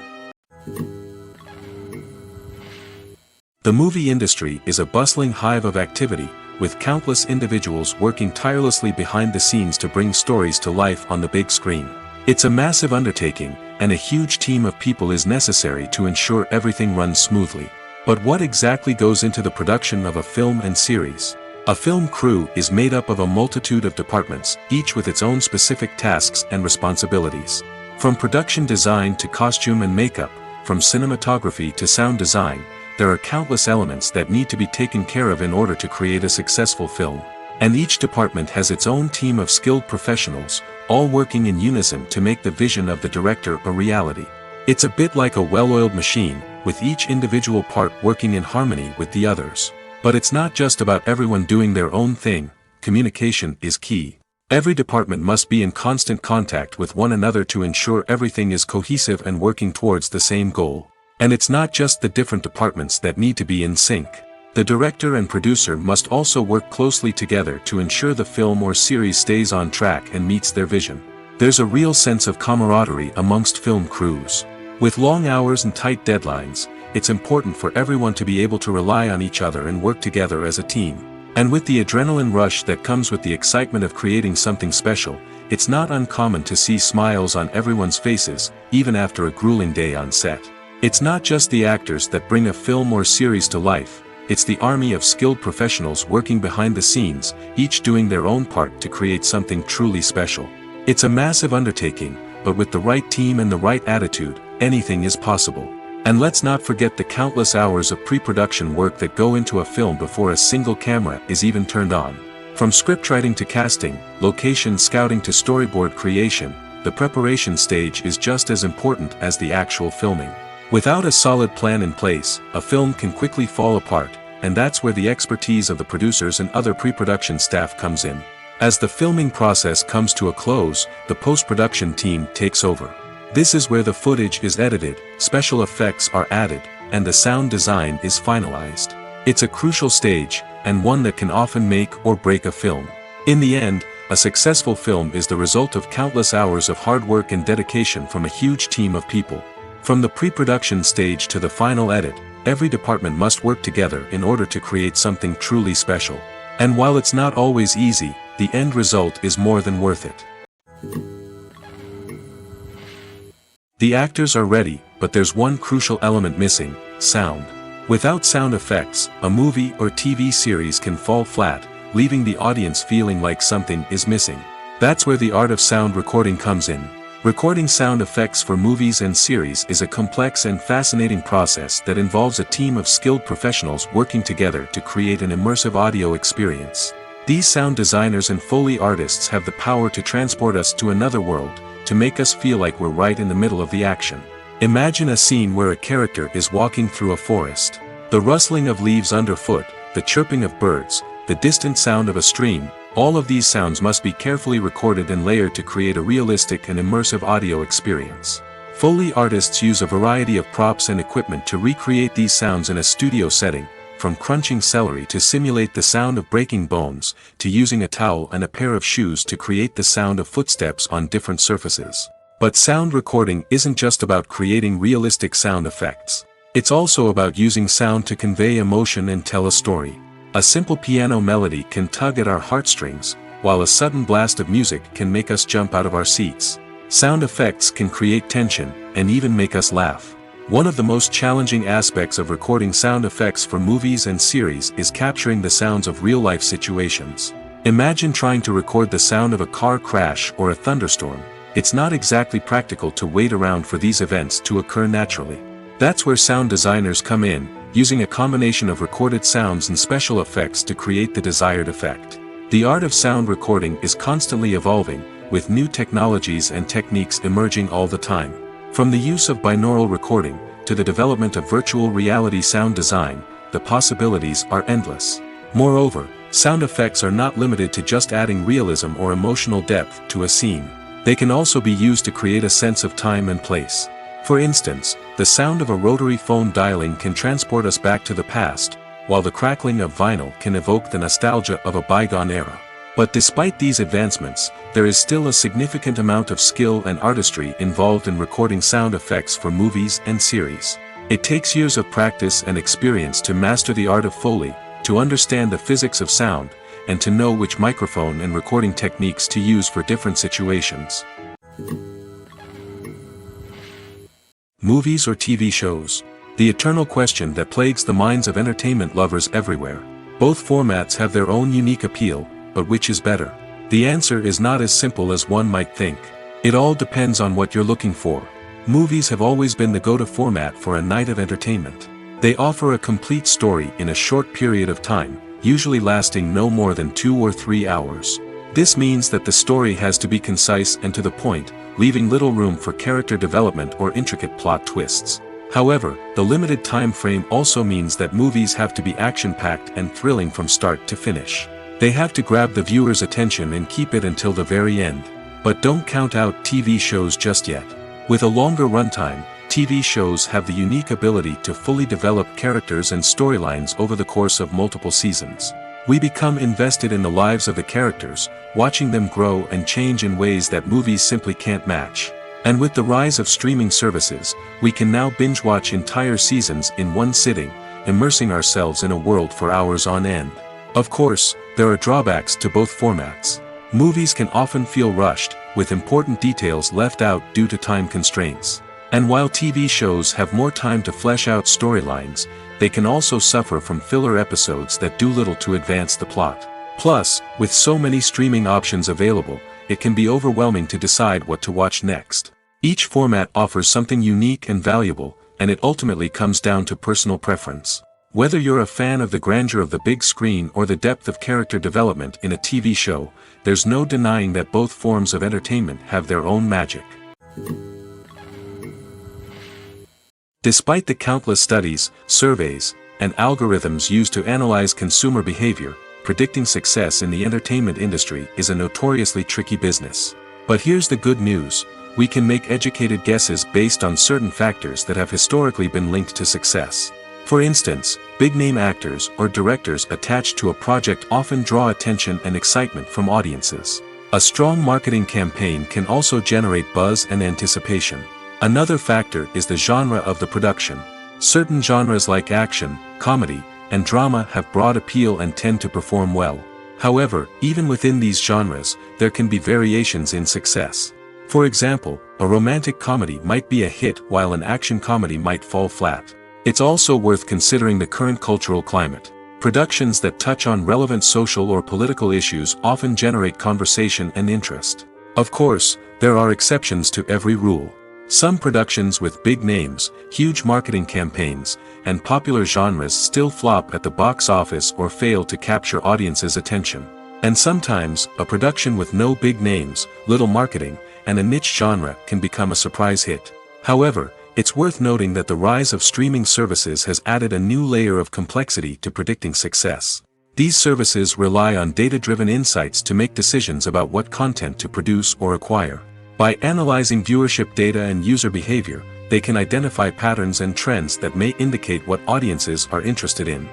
The movie industry is a bustling hive of activity, with countless individuals working tirelessly behind the scenes to bring stories to life on the big screen. It's a massive undertaking, and a huge team of people is necessary to ensure everything runs smoothly. But what exactly goes into the production of a film and series? A film crew is made up of a multitude of departments, each with its own specific tasks and responsibilities. From production design to costume and makeup, from cinematography to sound design, there are countless elements that need to be taken care of in order to create a successful film. And each department has its own team of skilled professionals, all working in unison to make the vision of the director a reality. It's a bit like a well-oiled machine, with each individual part working in harmony with the others. But it's not just about everyone doing their own thing. Communication is key. Every department must be in constant contact with one another to ensure everything is cohesive and working towards the same goal. And it's not just the different departments that need to be in sync. The director and producer must also work closely together to ensure the film or series stays on track and meets their vision. There's a real sense of camaraderie amongst film crews. With long hours and tight deadlines, it's important for everyone to be able to rely on each other and work together as a team. And with the adrenaline rush that comes with the excitement of creating something special, it's not uncommon to see smiles on everyone's faces, even after a grueling day on set. It's not just the actors that bring a film or series to life, it's the army of skilled professionals working behind the scenes, each doing their own part to create something truly special. It's a massive undertaking, but with the right team and the right attitude, anything is possible. And let's not forget the countless hours of pre-production work that go into a film before a single camera is even turned on. From scriptwriting to casting, location scouting to storyboard creation, the preparation stage is just as important as the actual filming. Without a solid plan in place, a film can quickly fall apart, and that's where the expertise of the producers and other pre-production staff comes in. As the filming process comes to a close, the post-production team takes over. This is where the footage is edited, special effects are added, and the sound design is finalized. It's a crucial stage, and one that can often make or break a film. In the end, a successful film is the result of countless hours of hard work and dedication from a huge team of people. From the pre-production stage to the final edit, every department must work together in order to create something truly special. And while it's not always easy, the end result is more than worth it. The actors are ready, but there's one crucial element missing: sound. Without sound effects, a movie or TV series can fall flat, leaving the audience feeling like something is missing. That's where the art of sound recording comes in. Recording sound effects for movies and series is a complex and fascinating process that involves a team of skilled professionals working together to create an immersive audio experience. These sound designers and Foley artists have the power to transport us to another world, to make us feel like we're right in the middle of the action. Imagine a scene where a character is walking through a forest. The rustling of leaves underfoot, the chirping of birds, the distant sound of a stream, all of these sounds must be carefully recorded and layered to create a realistic and immersive audio experience. Foley artists use a variety of props and equipment to recreate these sounds in a studio setting, from crunching celery to simulate the sound of breaking bones, to using a towel and a pair of shoes to create the sound of footsteps on different surfaces. But sound recording isn't just about creating realistic sound effects. It's also about using sound to convey emotion and tell a story. A simple piano melody can tug at our heartstrings, while a sudden blast of music can make us jump out of our seats. Sound effects can create tension, and even make us laugh. One of the most challenging aspects of recording sound effects for movies and series is capturing the sounds of real-life situations. Imagine trying to record the sound of a car crash or a thunderstorm. It's not exactly practical to wait around for these events to occur naturally. That's where sound designers come in, using a combination of recorded sounds and special effects to create the desired effect. The art of sound recording is constantly evolving, with new technologies and techniques emerging all the time. From the use of binaural recording, to the development of virtual reality sound design, the possibilities are endless. Moreover, sound effects are not limited to just adding realism or emotional depth to a scene. They can also be used to create a sense of time and place. For instance, the sound of a rotary phone dialing can transport us back to the past, while the crackling of vinyl can evoke the nostalgia of a bygone era. But despite these advancements, there is still a significant amount of skill and artistry involved in recording sound effects for movies and series. It takes years of practice and experience to master the art of Foley, to understand the physics of sound, and to know which microphone and recording techniques to use for different situations. Movies or TV shows? The eternal question that plagues the minds of entertainment lovers everywhere. Both formats have their own unique appeal, but which is better? The answer is not as simple as one might think. It all depends on what you're looking for. Movies have always been the go-to format for a night of entertainment. They offer a complete story in a short period of time, usually lasting no more than 2 or 3 hours. This means that the story has to be concise and to the point, leaving little room for character development or intricate plot twists. However, the limited time frame also means that movies have to be action-packed and thrilling from start to finish. They have to grab the viewer's attention and keep it until the very end. But don't count out TV shows just yet. With a longer runtime, TV shows have the unique ability to fully develop characters and storylines over the course of multiple seasons. We become invested in the lives of the characters, watching them grow and change in ways that movies simply can't match. And with the rise of streaming services, we can now binge-watch entire seasons in one sitting, immersing ourselves in a world for hours on end. Of course, there are drawbacks to both formats. Movies can often feel rushed, with important details left out due to time constraints. And while TV shows have more time to flesh out storylines, they can also suffer from filler episodes that do little to advance the plot. Plus, with so many streaming options available, it can be overwhelming to decide what to watch next. Each format offers something unique and valuable, and it ultimately comes down to personal preference. Whether you're a fan of the grandeur of the big screen or the depth of character development in a TV show, there's no denying that both forms of entertainment have their own magic. Despite the countless studies, surveys, and algorithms used to analyze consumer behavior, predicting success in the entertainment industry is a notoriously tricky business. But here's the good news: we can make educated guesses based on certain factors that have historically been linked to success. For instance, big-name actors or directors attached to a project often draw attention and excitement from audiences. A strong marketing campaign can also generate buzz and anticipation. Another factor is the genre of the production. Certain genres like action, comedy, and drama have broad appeal and tend to perform well. However, even within these genres, there can be variations in success. For example, a romantic comedy might be a hit while an action comedy might fall flat. It's also worth considering the current cultural climate. Productions that touch on relevant social or political issues often generate conversation and interest. Of course, there are exceptions to every rule. Some productions with big names, huge marketing campaigns, and popular genres still flop at the box office or fail to capture audiences' attention. And sometimes, a production with no big names, little marketing, and a niche genre can become a surprise hit. However, it's worth noting that the rise of streaming services has added a new layer of complexity to predicting success. These services rely on data-driven insights to make decisions about what content to produce or acquire. By analyzing viewership data and user behavior, they can identify patterns and trends that may indicate what audiences are interested in.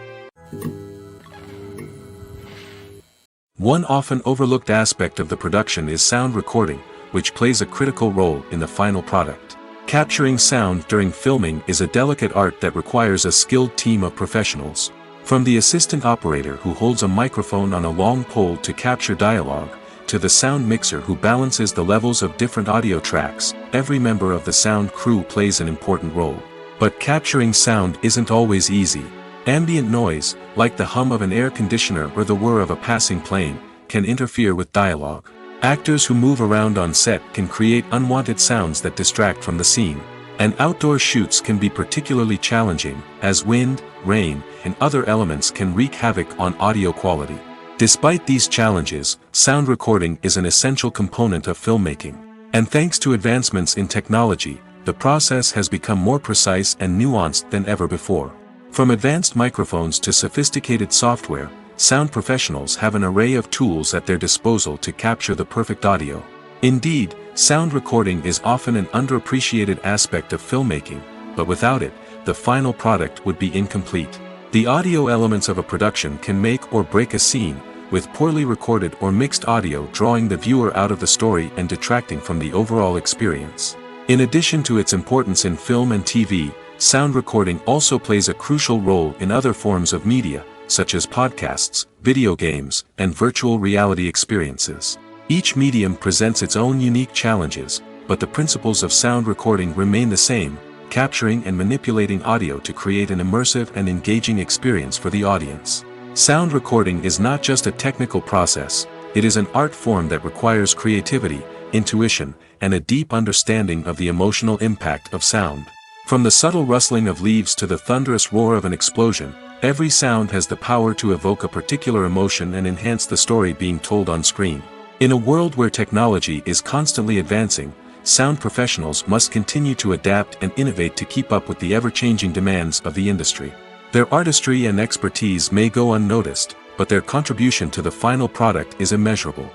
One often overlooked aspect of the production is sound recording, which plays a critical role in the final product. Capturing sound during filming is a delicate art that requires a skilled team of professionals. From the assistant operator who holds a microphone on a long pole to capture dialogue, to the sound mixer who balances the levels of different audio tracks, every member of the sound crew plays an important role. But capturing sound isn't always easy. Ambient noise, like the hum of an air conditioner or the whir of a passing plane, can interfere with dialogue. Actors who move around on set can create unwanted sounds that distract from the scene. And outdoor shoots can be particularly challenging, as wind, rain, and other elements can wreak havoc on audio quality. Despite these challenges, sound recording is an essential component of filmmaking. And thanks to advancements in technology, the process has become more precise and nuanced than ever before. From advanced microphones to sophisticated software, sound professionals have an array of tools at their disposal to capture the perfect audio. Indeed, sound recording is often an underappreciated aspect of filmmaking, but without it, the final product would be incomplete. The audio elements of a production can make or break a scene, with poorly recorded or mixed audio drawing the viewer out of the story and detracting from the overall experience. In addition to its importance in film and TV, sound recording also plays a crucial role in other forms of media, such as podcasts, video games, and virtual reality experiences. Each medium presents its own unique challenges, but the principles of sound recording remain the same, capturing and manipulating audio to create an immersive and engaging experience for the audience. Sound recording is not just a technical process, it is an art form that requires creativity, intuition, and a deep understanding of the emotional impact of sound. From the subtle rustling of leaves to the thunderous roar of an explosion, every sound has the power to evoke a particular emotion and enhance the story being told on screen. In a world where technology is constantly advancing, sound professionals must continue to adapt and innovate to keep up with the ever-changing demands of the industry. Their artistry and expertise may go unnoticed, but their contribution to the final product is immeasurable.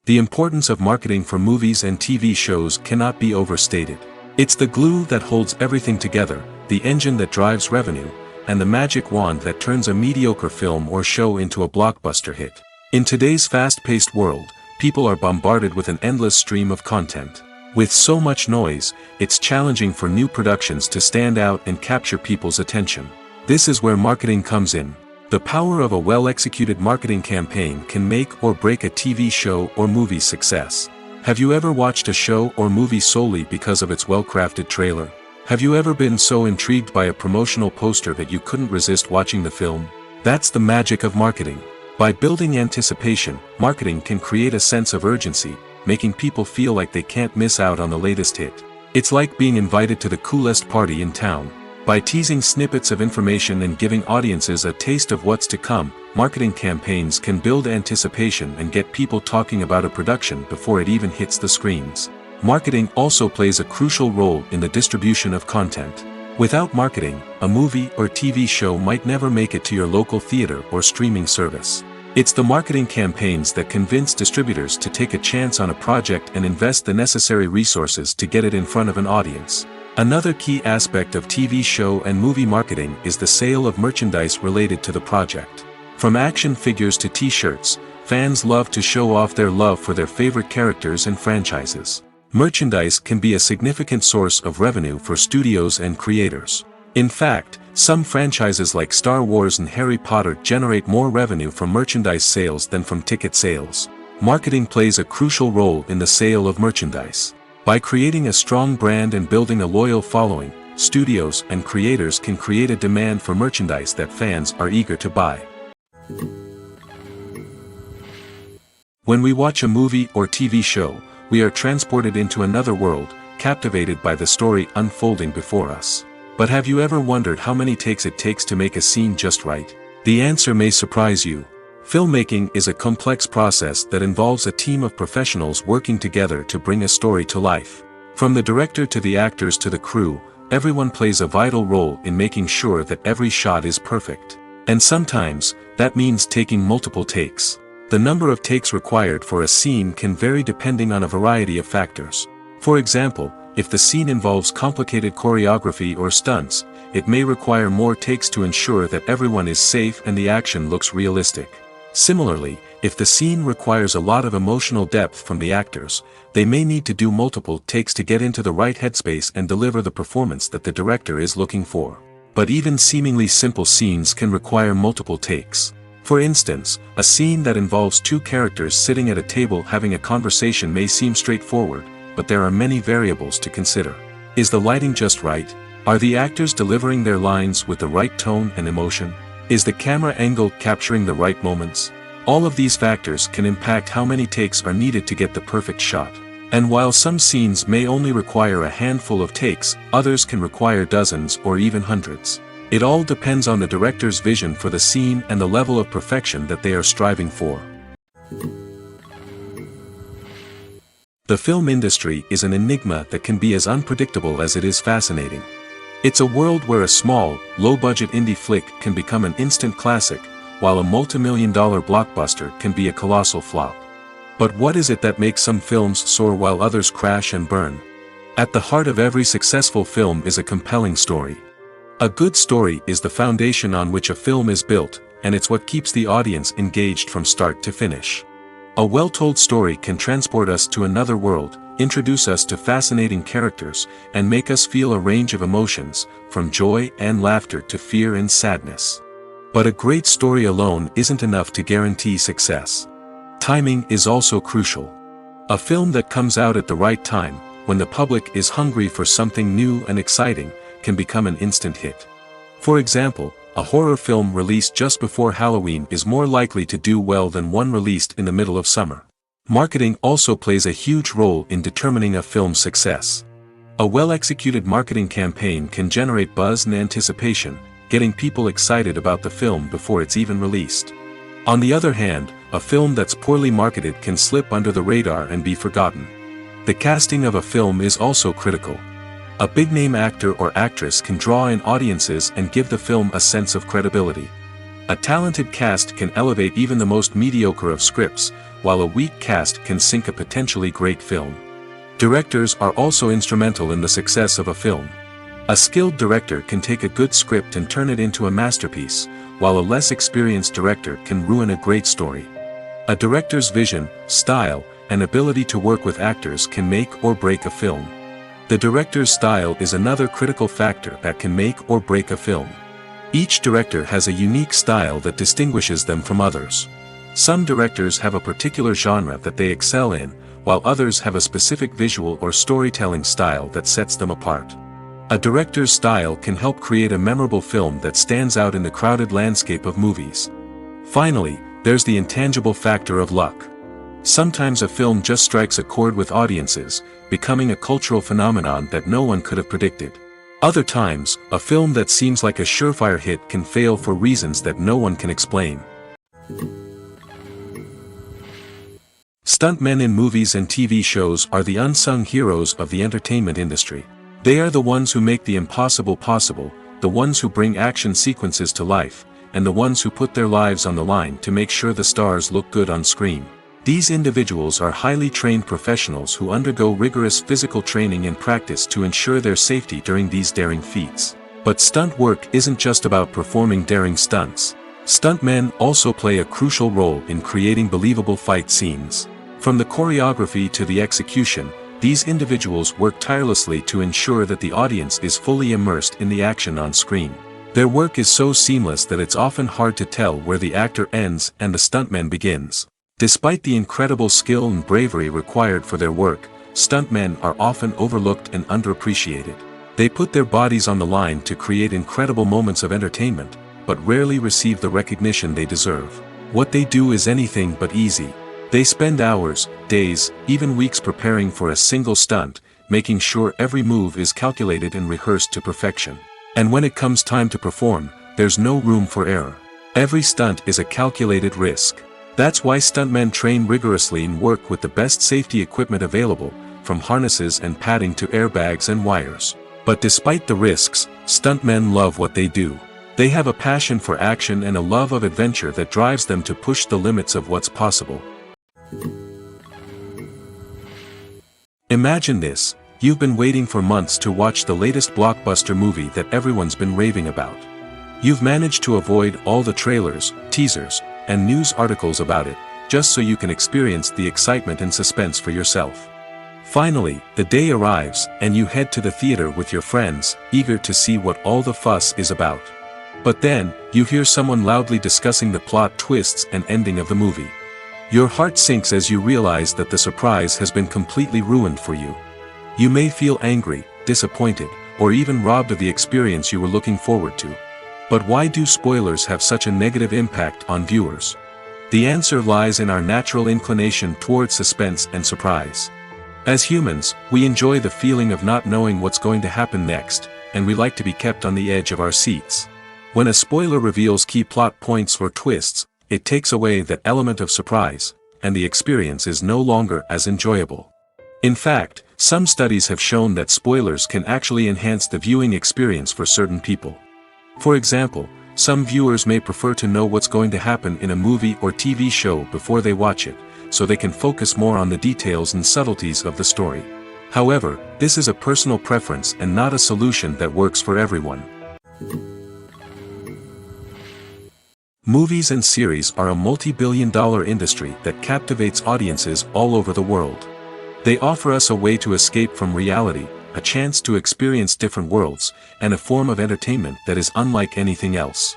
The importance of marketing for movies and TV shows cannot be overstated. It's the glue that holds everything together, the engine that drives revenue, and the magic wand that turns a mediocre film or show into a blockbuster hit. In today's fast-paced world, people are bombarded with an endless stream of content. With so much noise, it's challenging for new productions to stand out and capture people's attention. This is where marketing comes in. The power of a well-executed marketing campaign can make or break a TV show or movie's success. Have you ever watched a show or movie solely because of its well-crafted trailer? Have you ever been so intrigued by a promotional poster that you couldn't resist watching the film? That's the magic of marketing. By building anticipation, marketing can create a sense of urgency, making people feel like they can't miss out on the latest hit. It's like being invited to the coolest party in town. By teasing snippets of information and giving audiences a taste of what's to come, marketing campaigns can build anticipation and get people talking about a production before it even hits the screens. Marketing also plays a crucial role in the distribution of content. Without marketing, a movie or TV show might never make it to your local theater or streaming service. It's the marketing campaigns that convince distributors to take a chance on a project and invest the necessary resources to get it in front of an audience. Another key aspect of TV show and movie marketing is the sale of merchandise related to the project. From action figures to t-shirts, fans love to show off their love for their favorite characters and franchises. Merchandise can be a significant source of revenue for studios and creators. In fact, some franchises like Star Wars and Harry Potter generate more revenue from merchandise sales than from ticket sales. Marketing plays a crucial role in the sale of merchandise. By creating a strong brand and building a loyal following, studios and creators can create a demand for merchandise that fans are eager to buy. When we watch a movie or TV show, we are transported into another world, captivated by the story unfolding before us. But have you ever wondered how many takes it takes to make a scene just right? The answer may surprise you. Filmmaking is a complex process that involves a team of professionals working together to bring a story to life. From the director to the actors to the crew, everyone plays a vital role in making sure that every shot is perfect. And sometimes, that means taking multiple takes. The number of takes required for a scene can vary depending on a variety of factors. For example, if the scene involves complicated choreography or stunts, it may require more takes to ensure that everyone is safe and the action looks realistic. Similarly, if the scene requires a lot of emotional depth from the actors, they may need to do multiple takes to get into the right headspace and deliver the performance that the director is looking for. But even seemingly simple scenes can require multiple takes. For instance, a scene that involves two characters sitting at a table having a conversation may seem straightforward, but there are many variables to consider. Is the lighting just right? Are the actors delivering their lines with the right tone and emotion? Is the camera angle capturing the right moments? All of these factors can impact how many takes are needed to get the perfect shot. And while some scenes may only require a handful of takes, others can require dozens or even hundreds. It all depends on the director's vision for the scene and the level of perfection that they are striving for. The film industry is an enigma that can be as unpredictable as it is fascinating. It's a world where a small, low-budget indie flick can become an instant classic, while a multi-million-dollar blockbuster can be a colossal flop. But what is it that makes some films soar while others crash and burn? At the heart of every successful film is a compelling story. A good story is the foundation on which a film is built, and it's what keeps the audience engaged from start to finish. A well-told story can transport us to another world, introduce us to fascinating characters, and make us feel a range of emotions, from joy and laughter to fear and sadness. But a great story alone isn't enough to guarantee success. Timing is also crucial. A film that comes out at the right time, when the public is hungry for something new and exciting, can become an instant hit. For example, a horror film released just before Halloween is more likely to do well than one released in the middle of summer. Marketing also plays a huge role in determining a film's success. A well-executed marketing campaign can generate buzz and anticipation, getting people excited about the film before it's even released. On the other hand, a film that's poorly marketed can slip under the radar and be forgotten. The casting of a film is also critical. A big-name actor or actress can draw in audiences and give the film a sense of credibility. A talented cast can elevate even the most mediocre of scripts, while a weak cast can sink a potentially great film. Directors are also instrumental in the success of a film. A skilled director can take a good script and turn it into a masterpiece, while a less experienced director can ruin a great story. A director's vision, style, and ability to work with actors can make or break a film. The director's style is another critical factor that can make or break a film. Each director has a unique style that distinguishes them from others. Some directors have a particular genre that they excel in, while others have a specific visual or storytelling style that sets them apart. A director's style can help create a memorable film that stands out in the crowded landscape of movies. Finally, there's the intangible factor of luck. Sometimes a film just strikes a chord with audiences, becoming a cultural phenomenon that no one could have predicted. Other times, a film that seems like a surefire hit can fail for reasons that no one can explain. Stuntmen in movies and TV shows are the unsung heroes of the entertainment industry. They are the ones who make the impossible possible, the ones who bring action sequences to life, and the ones who put their lives on the line to make sure the stars look good on screen. These individuals are highly trained professionals who undergo rigorous physical training and practice to ensure their safety during these daring feats. But stunt work isn't just about performing daring stunts. Stuntmen also play a crucial role in creating believable fight scenes. From the choreography to the execution, these individuals work tirelessly to ensure that the audience is fully immersed in the action on screen. Their work is so seamless that it's often hard to tell where the actor ends and the stuntman begins. Despite the incredible skill and bravery required for their work, stuntmen are often overlooked and underappreciated. They put their bodies on the line to create incredible moments of entertainment, but rarely receive the recognition they deserve. What they do is anything but easy. They spend hours, days, even weeks preparing for a single stunt, making sure every move is calculated and rehearsed to perfection. And when it comes time to perform, there's no room for error. Every stunt is a calculated risk. That's why stuntmen train rigorously and work with the best safety equipment available, from harnesses and padding to airbags and wires. But despite the risks, stuntmen love what they do. They have a passion for action and a love of adventure that drives them to push the limits of what's possible. Imagine this: you've been waiting for months to watch the latest blockbuster movie that everyone's been raving about. You've managed to avoid all the trailers, teasers, and news articles about it, just so you can experience the excitement and suspense for yourself. Finally, the day arrives, and you head to the theater with your friends, eager to see what all the fuss is about. But then, you hear someone loudly discussing the plot twists and ending of the movie. Your heart sinks as you realize that the surprise has been completely ruined for you. You may feel angry, disappointed, or even robbed of the experience you were looking forward to. But why do spoilers have such a negative impact on viewers? The answer lies in our natural inclination toward suspense and surprise. As humans, we enjoy the feeling of not knowing what's going to happen next, and we like to be kept on the edge of our seats. When a spoiler reveals key plot points or twists, it takes away that element of surprise, and the experience is no longer as enjoyable. In fact, some studies have shown that spoilers can actually enhance the viewing experience for certain people. For example, some viewers may prefer to know what's going to happen in a movie or TV show before they watch it, so they can focus more on the details and subtleties of the story. However, this is a personal preference and not a solution that works for everyone. Movies and series are a multi-billion-dollar industry that captivates audiences all over the world. They offer us a way to escape from reality, a chance to experience different worlds, and a form of entertainment that is unlike anything else.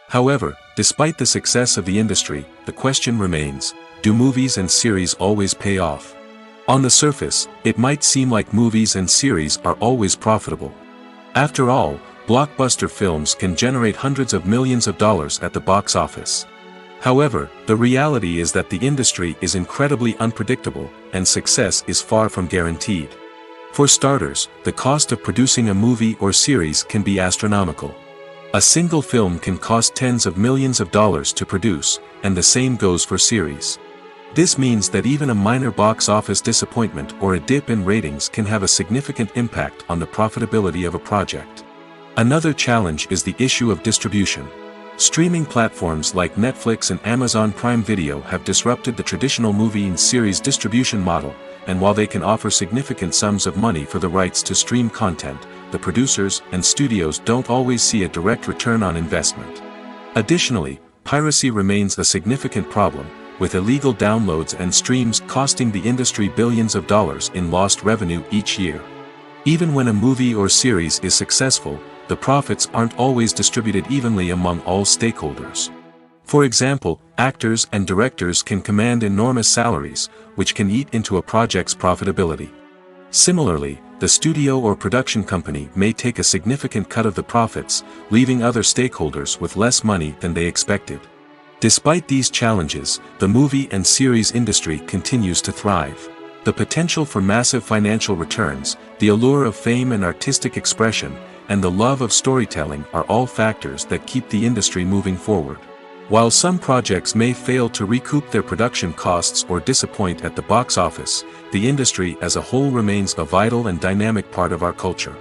However, despite the success of the industry, the question remains: do movies and series always pay off? On the surface, it might seem like movies and series are always profitable. After all, blockbuster films can generate hundreds of millions of dollars at the box office. However, the reality is that the industry is incredibly unpredictable, and success is far from guaranteed. For starters, the cost of producing a movie or series can be astronomical. A single film can cost tens of millions of dollars to produce, and the same goes for series. This means that even a minor box office disappointment or a dip in ratings can have a significant impact on the profitability of a project. Another challenge is the issue of distribution. Streaming platforms like Netflix and Amazon Prime Video have disrupted the traditional movie and series distribution model, and while they can offer significant sums of money for the rights to stream content, the producers and studios don't always see a direct return on investment. Additionally, piracy remains a significant problem, with illegal downloads and streams costing the industry billions of dollars in lost revenue each year. Even when a movie or series is successful, the profits aren't always distributed evenly among all stakeholders. For example, actors and directors can command enormous salaries, which can eat into a project's profitability. Similarly, the studio or production company may take a significant cut of the profits, leaving other stakeholders with less money than they expected. Despite these challenges, the movie and series industry continues to thrive. The potential for massive financial returns, the allure of fame and artistic expression, and the love of storytelling are all factors that keep the industry moving forward. While some projects may fail to recoup their production costs or disappoint at the box office, the industry as a whole remains a vital and dynamic part of our culture.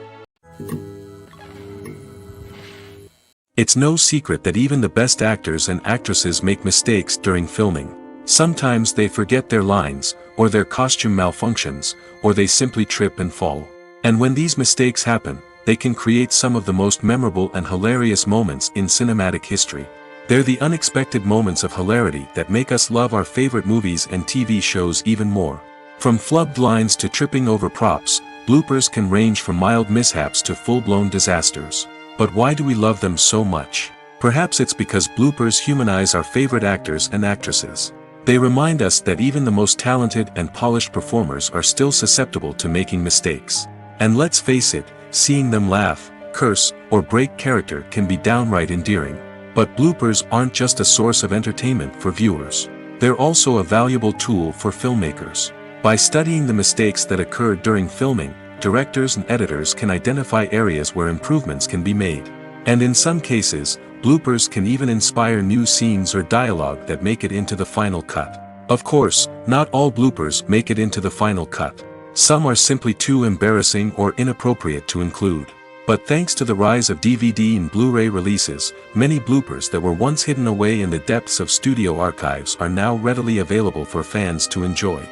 It's no secret that even the best actors and actresses make mistakes during filming. Sometimes they forget their lines, or their costume malfunctions, or they simply trip and fall. And when these mistakes happen, they can create some of the most memorable and hilarious moments in cinematic history. They're the unexpected moments of hilarity that make us love our favorite movies and TV shows even more. From flubbed lines to tripping over props, bloopers can range from mild mishaps to full-blown disasters. But why do we love them so much? Perhaps it's because bloopers humanize our favorite actors and actresses. They remind us that even the most talented and polished performers are still susceptible to making mistakes. And let's face it, seeing them laugh, curse, or break character can be downright endearing. But bloopers aren't just a source of entertainment for viewers. They're also a valuable tool for filmmakers. By studying the mistakes that occurred during filming, directors and editors can identify areas where improvements can be made. And in some cases, bloopers can even inspire new scenes or dialogue that make it into the final cut. Of course, not all bloopers make it into the final cut. Some are simply too embarrassing or inappropriate to include. But thanks to the rise of DVD and Blu-ray releases, many bloopers that were once hidden away in the depths of studio archives are now readily available for fans to enjoy.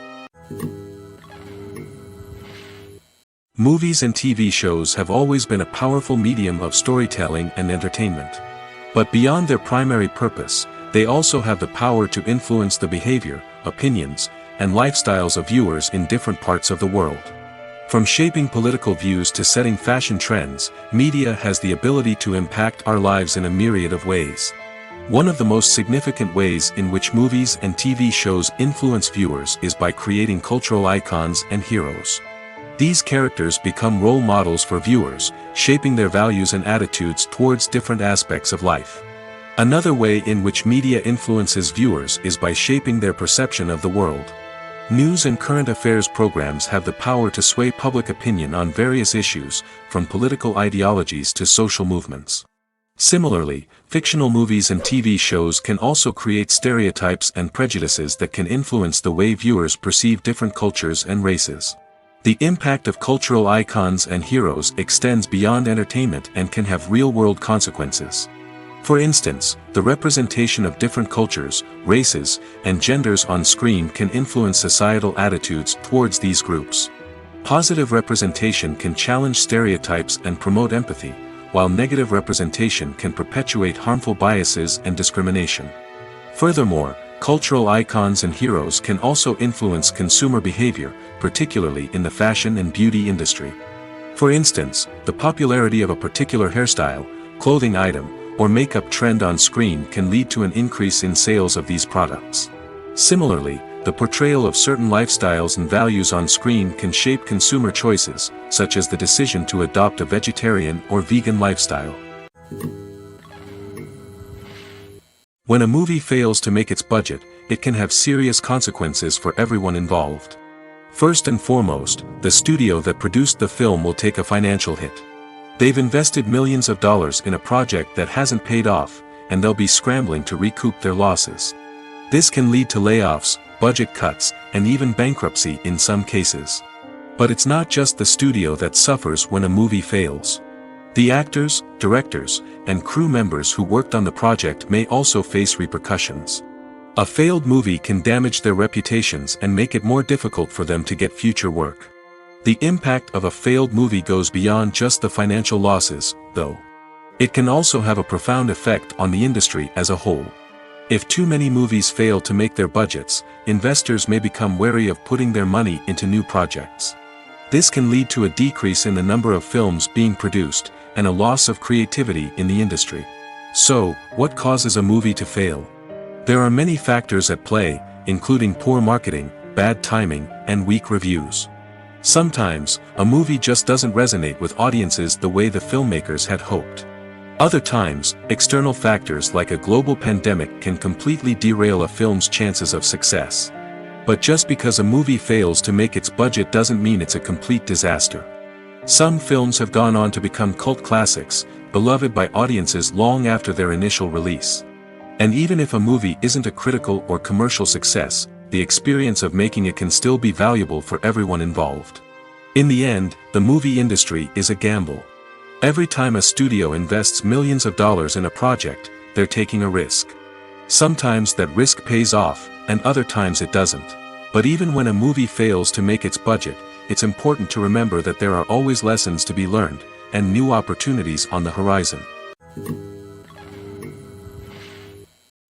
Movies and TV shows have always been a powerful medium of storytelling and entertainment. But beyond their primary purpose, they also have the power to influence the behavior, opinions, and lifestyles of viewers in different parts of the world. From shaping political views to setting fashion trends, media has the ability to impact our lives in a myriad of ways. One of the most significant ways in which movies and TV shows influence viewers is by creating cultural icons and heroes. These characters become role models for viewers, shaping their values and attitudes towards different aspects of life. Another way in which media influences viewers is by shaping their perception of the world. News and current affairs programs have the power to sway public opinion on various issues, from political ideologies to social movements. Similarly, fictional movies and TV shows can also create stereotypes and prejudices that can influence the way viewers perceive different cultures and races. The impact of cultural icons and heroes extends beyond entertainment and can have real-world consequences. For instance, the representation of different cultures, races, and genders on screen can influence societal attitudes towards these groups. Positive representation can challenge stereotypes and promote empathy, while negative representation can perpetuate harmful biases and discrimination. Furthermore, cultural icons and heroes can also influence consumer behavior, particularly in the fashion and beauty industry. For instance, the popularity of a particular hairstyle, clothing item, or makeup trend on screen can lead to an increase in sales of these products. Similarly, the portrayal of certain lifestyles and values on screen can shape consumer choices, such as the decision to adopt a vegetarian or vegan lifestyle. When a movie fails to make its budget, it can have serious consequences for everyone involved. First and foremost, the studio that produced the film will take a financial hit. They've invested millions of dollars in a project that hasn't paid off, and they'll be scrambling to recoup their losses. This can lead to layoffs, budget cuts, and even bankruptcy in some cases. But it's not just the studio that suffers when a movie fails. The actors, directors, and crew members who worked on the project may also face repercussions. A failed movie can damage their reputations and make it more difficult for them to get future work. The impact of a failed movie goes beyond just the financial losses, though. It can also have a profound effect on the industry as a whole. If too many movies fail to make their budgets, investors may become wary of putting their money into new projects. This can lead to a decrease in the number of films being produced, and a loss of creativity in the industry. So, what causes a movie to fail? There are many factors at play, including poor marketing, bad timing, and weak reviews. Sometimes, a movie just doesn't resonate with audiences the way the filmmakers had hoped. Other times, external factors like a global pandemic can completely derail a film's chances of success. But just because a movie fails to make its budget doesn't mean it's a complete disaster. Some films have gone on to become cult classics, beloved by audiences long after their initial release. And even if a movie isn't a critical or commercial success, the experience of making it can still be valuable for everyone involved. In the end, the movie industry is a gamble. Every time a studio invests millions of dollars in a project, they're taking a risk. Sometimes that risk pays off, and other times it doesn't. But even when a movie fails to make its budget, it's important to remember that there are always lessons to be learned, and new opportunities on the horizon.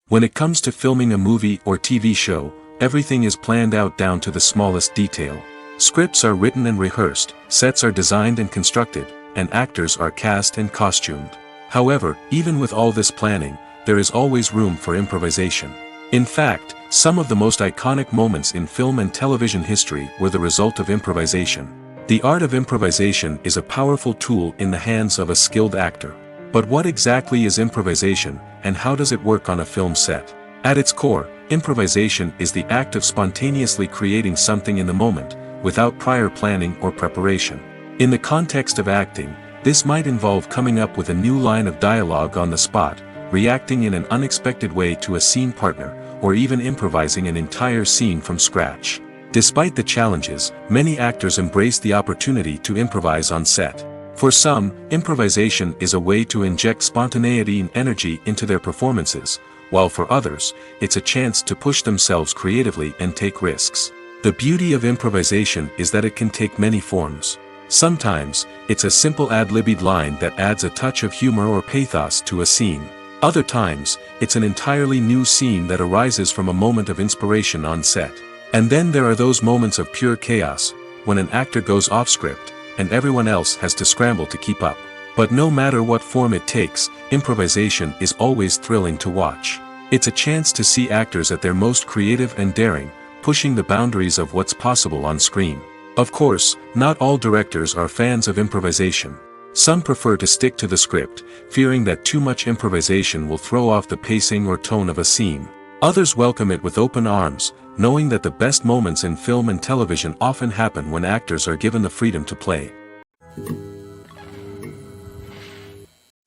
When it comes to filming a movie or TV show, everything is planned out down to the smallest detail. Scripts are written and rehearsed, sets are designed and constructed, and actors are cast and costumed. However, even with all this planning, there is always room for improvisation. In fact, some of the most iconic moments in film and television history were the result of improvisation. The art of improvisation is a powerful tool in the hands of a skilled actor. But what exactly is improvisation, and how does it work on a film set? At its core, improvisation is the act of spontaneously creating something in the moment, without prior planning or preparation. In the context of acting, this might involve coming up with a new line of dialogue on the spot, reacting in an unexpected way to a scene partner, or even improvising an entire scene from scratch. Despite the challenges, many actors embrace the opportunity to improvise on set. For some, improvisation is a way to inject spontaneity and energy into their performances, while for others, it's a chance to push themselves creatively and take risks. The beauty of improvisation is that it can take many forms. Sometimes, it's a simple ad-libbed line that adds a touch of humor or pathos to a scene. Other times, it's an entirely new scene that arises from a moment of inspiration on set. And then there are those moments of pure chaos, when an actor goes off script, and everyone else has to scramble to keep up. But no matter what form it takes, improvisation is always thrilling to watch. It's a chance to see actors at their most creative and daring, pushing the boundaries of what's possible on screen. Of course, not all directors are fans of improvisation. Some prefer to stick to the script, fearing that too much improvisation will throw off the pacing or tone of a scene. Others welcome it with open arms, knowing that the best moments in film and television often happen when actors are given the freedom to play.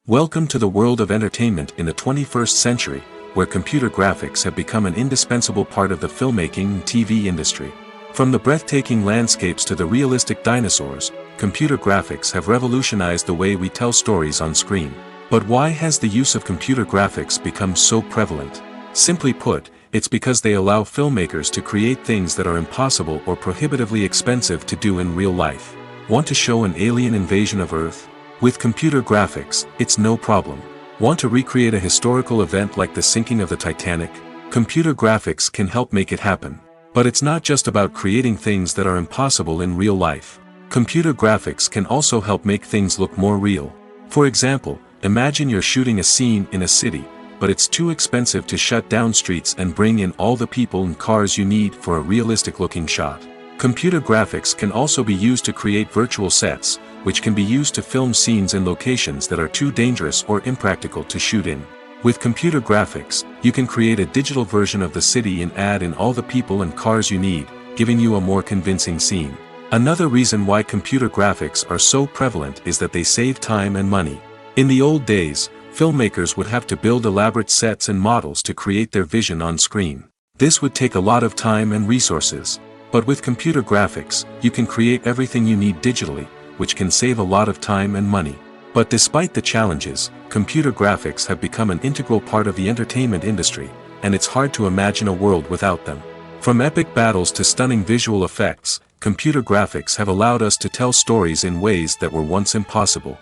Welcome to the world of entertainment in the 21st century, where computer graphics have become an indispensable part of the filmmaking and TV industry. From the breathtaking landscapes to the realistic dinosaurs, computer graphics have revolutionized the way we tell stories on screen. But why has the use of computer graphics become so prevalent? Simply put, it's because they allow filmmakers to create things that are impossible or prohibitively expensive to do in real life. Want to show an alien invasion of Earth? With computer graphics, it's no problem. Want to recreate a historical event like the sinking of the Titanic? Computer graphics can help make it happen. But it's not just about creating things that are impossible in real life. Computer graphics can also help make things look more real. For example, imagine you're shooting a scene in a city, but it's too expensive to shut down streets and bring in all the people and cars you need for a realistic-looking shot. Computer graphics can also be used to create virtual sets, which can be used to film scenes in locations that are too dangerous or impractical to shoot in. With computer graphics, you can create a digital version of the city and add in all the people and cars you need, giving you a more convincing scene. Another reason why computer graphics are so prevalent is that they save time and money. In the old days, filmmakers would have to build elaborate sets and models to create their vision on screen. This would take a lot of time and resources. But with computer graphics, you can create everything you need digitally, which can save a lot of time and money. But despite the challenges, computer graphics have become an integral part of the entertainment industry, and it's hard to imagine a world without them. From epic battles to stunning visual effects, computer graphics have allowed us to tell stories in ways that were once impossible.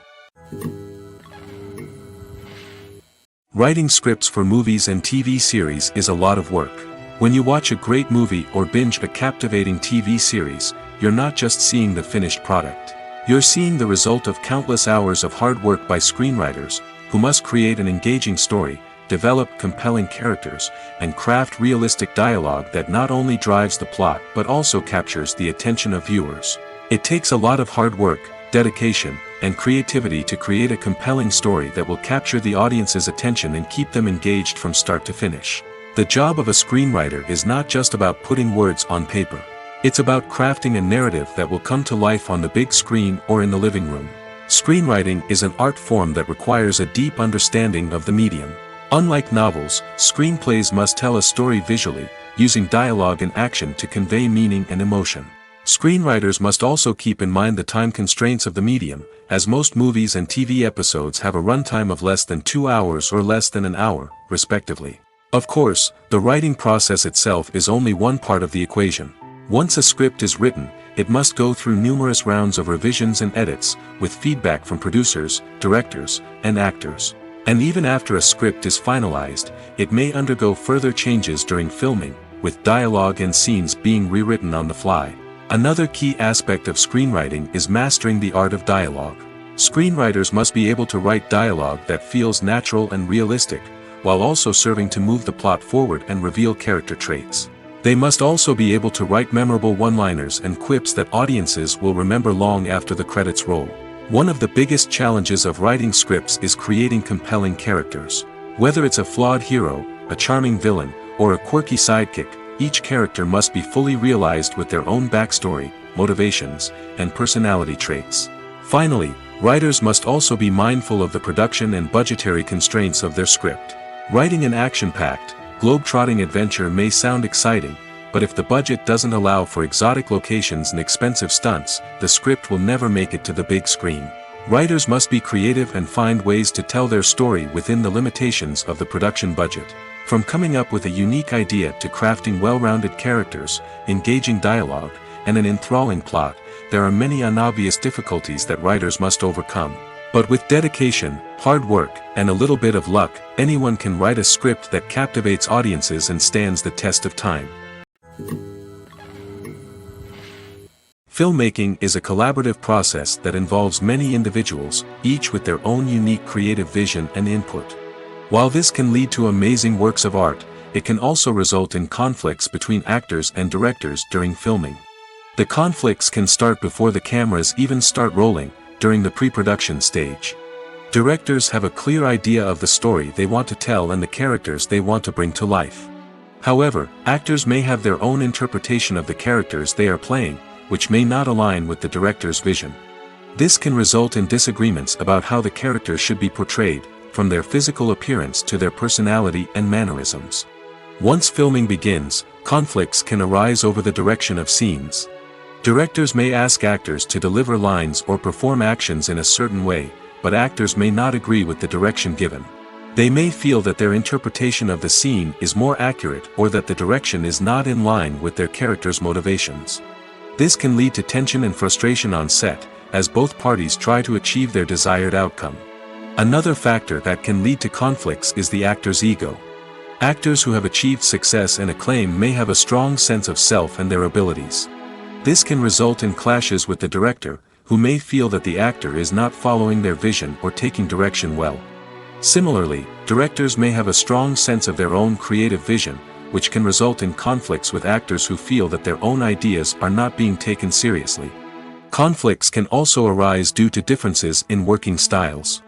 Writing scripts for movies and TV series is a lot of work. When you watch a great movie or binge a captivating TV series, you're not just seeing the finished product. You're seeing the result of countless hours of hard work by screenwriters, who must create an engaging story, develop compelling characters, and craft realistic dialogue that not only drives the plot but also captures the attention of viewers. It takes a lot of hard work, dedication, and creativity to create a compelling story that will capture the audience's attention and keep them engaged from start to finish. The job of a screenwriter is not just about putting words on paper. It's about crafting a narrative that will come to life on the big screen or in the living room. Screenwriting is an art form that requires a deep understanding of the medium. Unlike novels, screenplays must tell a story visually, using dialogue and action to convey meaning and emotion. Screenwriters must also keep in mind the time constraints of the medium, as most movies and TV episodes have a runtime of less than 2 hours or less than an hour, respectively. Of course, the writing process itself is only one part of the equation. Once a script is written, it must go through numerous rounds of revisions and edits, with feedback from producers, directors, and actors. And even after a script is finalized, it may undergo further changes during filming, with dialogue and scenes being rewritten on the fly. Another key aspect of screenwriting is mastering the art of dialogue. Screenwriters must be able to write dialogue that feels natural and realistic, while also serving to move the plot forward and reveal character traits. They must also be able to write memorable one-liners and quips that audiences will remember long after the credits roll. One of the biggest challenges of writing scripts is creating compelling characters. Whether it's a flawed hero, a charming villain, or a quirky sidekick, each character must be fully realized with their own backstory, motivations, and personality traits. Finally, writers must also be mindful of the production and budgetary constraints of their script. Writing an action-packed, globe-trotting adventure may sound exciting, but if the budget doesn't allow for exotic locations and expensive stunts, the script will never make it to the big screen. Writers must be creative and find ways to tell their story within the limitations of the production budget. From coming up with a unique idea to crafting well-rounded characters, engaging dialogue, and an enthralling plot, there are many unobvious difficulties that writers must overcome. But with dedication, hard work, and a little bit of luck, anyone can write a script that captivates audiences and stands the test of time. Filmmaking is a collaborative process that involves many individuals, each with their own unique creative vision and input. While this can lead to amazing works of art, it can also result in conflicts between actors and directors during filming. The conflicts can start before the cameras even start rolling, during the pre-production stage. Directors have a clear idea of the story they want to tell and the characters they want to bring to life. However, actors may have their own interpretation of the characters they are playing, which may not align with the director's vision. This can result in disagreements about how the characters should be portrayed, from their physical appearance to their personality and mannerisms. Once filming begins, conflicts can arise over the direction of scenes. Directors may ask actors to deliver lines or perform actions in a certain way, but actors may not agree with the direction given. They may feel that their interpretation of the scene is more accurate or that the direction is not in line with their character's motivations. This can lead to tension and frustration on set, as both parties try to achieve their desired outcome. Another factor that can lead to conflicts is the actor's ego. Actors who have achieved success and acclaim may have a strong sense of self and their abilities. This can result in clashes with the director, who may feel that the actor is not following their vision or taking direction well. Similarly, directors may have a strong sense of their own creative vision, which can result in conflicts with actors who feel that their own ideas are not being taken seriously. Conflicts can also arise due to differences in working styles.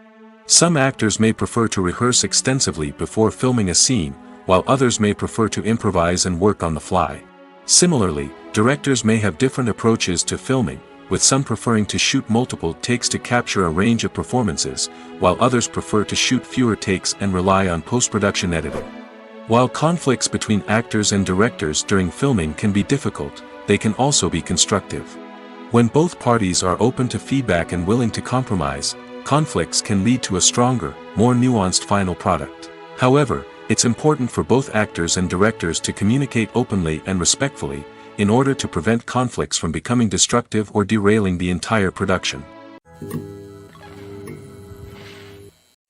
Some actors may prefer to rehearse extensively before filming a scene, while others may prefer to improvise and work on the fly. Similarly, directors may have different approaches to filming, with some preferring to shoot multiple takes to capture a range of performances, while others prefer to shoot fewer takes and rely on post-production editing. While conflicts between actors and directors during filming can be difficult, they can also be constructive. When both parties are open to feedback and willing to compromise, conflicts can lead to a stronger, more nuanced final product. However, it's important for both actors and directors to communicate openly and respectfully, in order to prevent conflicts from becoming destructive or derailing the entire production.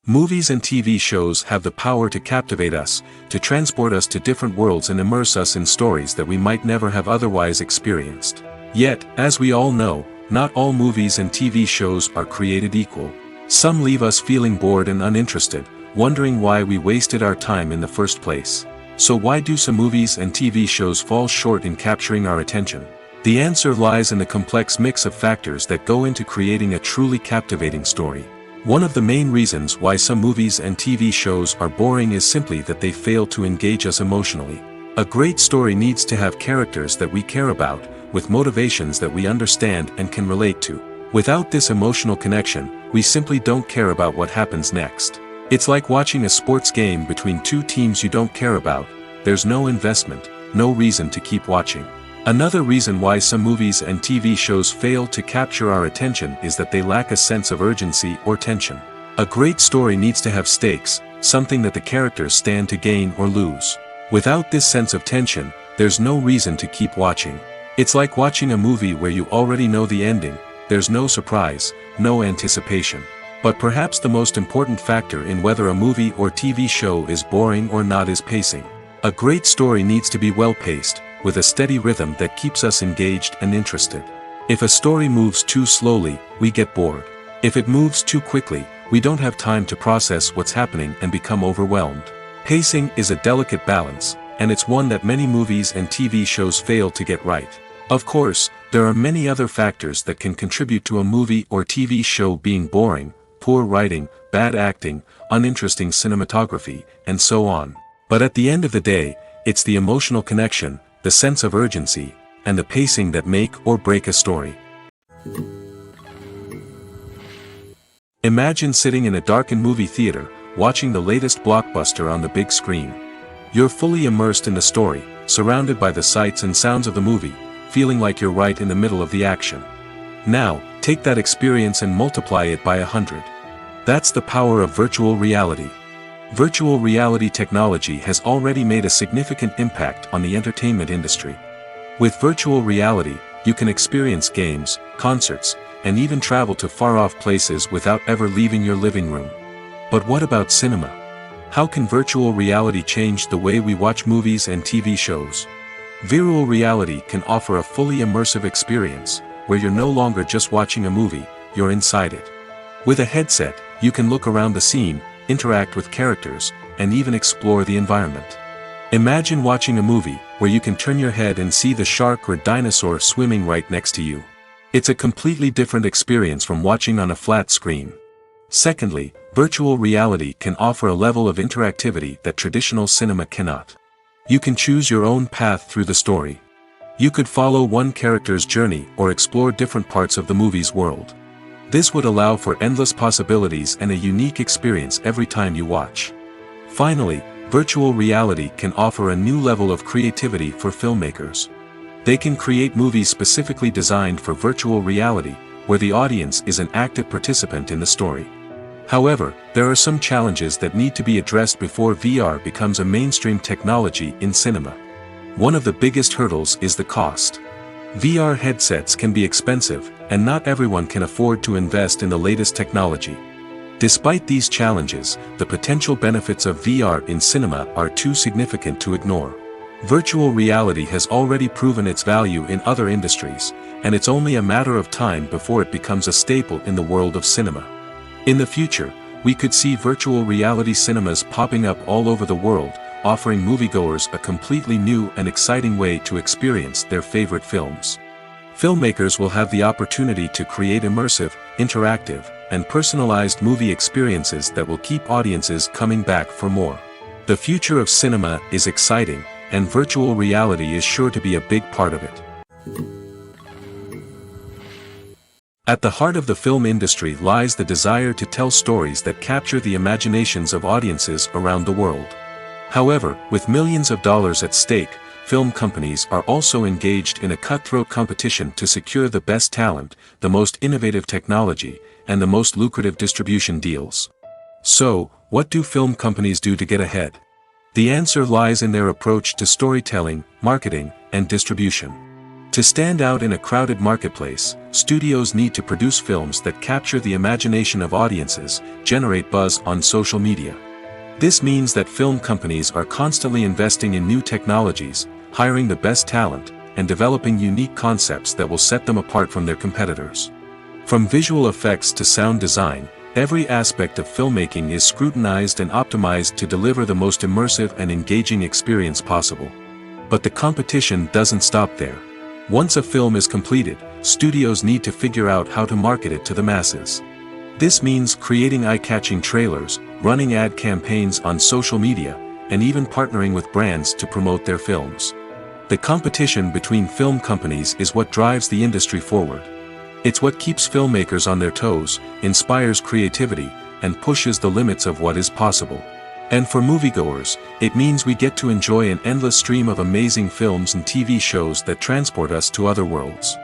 Movies and TV shows have the power to captivate us, to transport us to different worlds and immerse us in stories that we might never have otherwise experienced. Yet, as we all know, not all movies and TV shows are created equal. Some leave us feeling bored and uninterested, wondering why we wasted our time in the first place. So why do some movies and TV shows fall short in capturing our attention? The answer lies in the complex mix of factors that go into creating a truly captivating story. One of the main reasons why some movies and TV shows are boring is simply that they fail to engage us emotionally. A great story needs to have characters that we care about, with motivations that we understand and can relate to. Without this emotional connection, we simply don't care about what happens next. It's like watching a sports game between two teams you don't care about. There's no investment, no reason to keep watching. Another reason why some movies and TV shows fail to capture our attention is that they lack a sense of urgency or tension. A great story needs to have stakes, something that the characters stand to gain or lose. Without this sense of tension, there's no reason to keep watching. It's like watching a movie where you already know the ending, there's no surprise, no anticipation. But perhaps the most important factor in whether a movie or TV show is boring or not is pacing. A great story needs to be well-paced, with a steady rhythm that keeps us engaged and interested. If a story moves too slowly, we get bored. If it moves too quickly, we don't have time to process what's happening and become overwhelmed. Pacing is a delicate balance, and it's one that many movies and TV shows fail to get right. Of course, there are many other factors that can contribute to a movie or TV show being boring: poor writing, bad acting, uninteresting cinematography, and so on. But at the end of the day, it's the emotional connection, the sense of urgency, and the pacing that make or break a story. Imagine sitting in a darkened movie theater, watching the latest blockbuster on the big screen. You're fully immersed in the story, surrounded by the sights and sounds of the movie, feeling like you're right in the middle of the action. Now, Take that experience and multiply it by 100. That's the power of virtual reality. Virtual reality technology has already made a significant impact on the entertainment industry. With virtual reality, you can experience games, concerts, and even travel to far-off places without ever leaving your living room. But what about cinema? How can virtual reality change the way we watch movies and TV shows? Virtual reality can offer a fully immersive experience, where you're no longer just watching a movie, you're inside it. With a headset, you can look around the scene, interact with characters, and even explore the environment. Imagine watching a movie where you can turn your head and see the shark or dinosaur swimming right next to you. It's a completely different experience from watching on a flat screen. Secondly, virtual reality can offer a level of interactivity that traditional cinema cannot. You can choose your own path through the story. You could follow one character's journey or explore different parts of the movie's world. This would allow for endless possibilities and a unique experience every time you watch. Finally, virtual reality can offer a new level of creativity for filmmakers. They can create movies specifically designed for virtual reality, where the audience is an active participant in the story. However, there are some challenges that need to be addressed before VR becomes a mainstream technology in cinema. One of the biggest hurdles is the cost. VR headsets can be expensive, and not everyone can afford to invest in the latest technology. Despite these challenges, the potential benefits of VR in cinema are too significant to ignore. Virtual reality has already proven its value in other industries, and it's only a matter of time before it becomes a staple in the world of cinema. In the future, we could see virtual reality cinemas popping up all over the world, offering moviegoers a completely new and exciting way to experience their favorite films. Filmmakers will have the opportunity to create immersive, interactive, and personalized movie experiences that will keep audiences coming back for more. The future of cinema is exciting, and virtual reality is sure to be a big part of it. At the heart of the film industry lies the desire to tell stories that capture the imaginations of audiences around the world. However, with millions of dollars at stake, film companies are also engaged in a cutthroat competition to secure the best talent, the most innovative technology, and the most lucrative distribution deals. So, what do film companies do to get ahead? The answer lies in their approach to storytelling, marketing, and distribution. To stand out in a crowded marketplace, studios need to produce films that capture the imagination of audiences, generate buzz on social media. This means that film companies are constantly investing in new technologies, hiring the best talent, and developing unique concepts that will set them apart from their competitors. From visual effects to sound design, every aspect of filmmaking is scrutinized and optimized to deliver the most immersive and engaging experience possible. But the competition doesn't stop there. Once a film is completed, studios need to figure out how to market it to the masses. This means creating eye-catching trailers, running ad campaigns on social media, and even partnering with brands to promote their films. The competition between film companies is what drives the industry forward. It's what keeps filmmakers on their toes, inspires creativity, and pushes the limits of what is possible. And for moviegoers, it means we get to enjoy an endless stream of amazing films and TV shows that transport us to other worlds.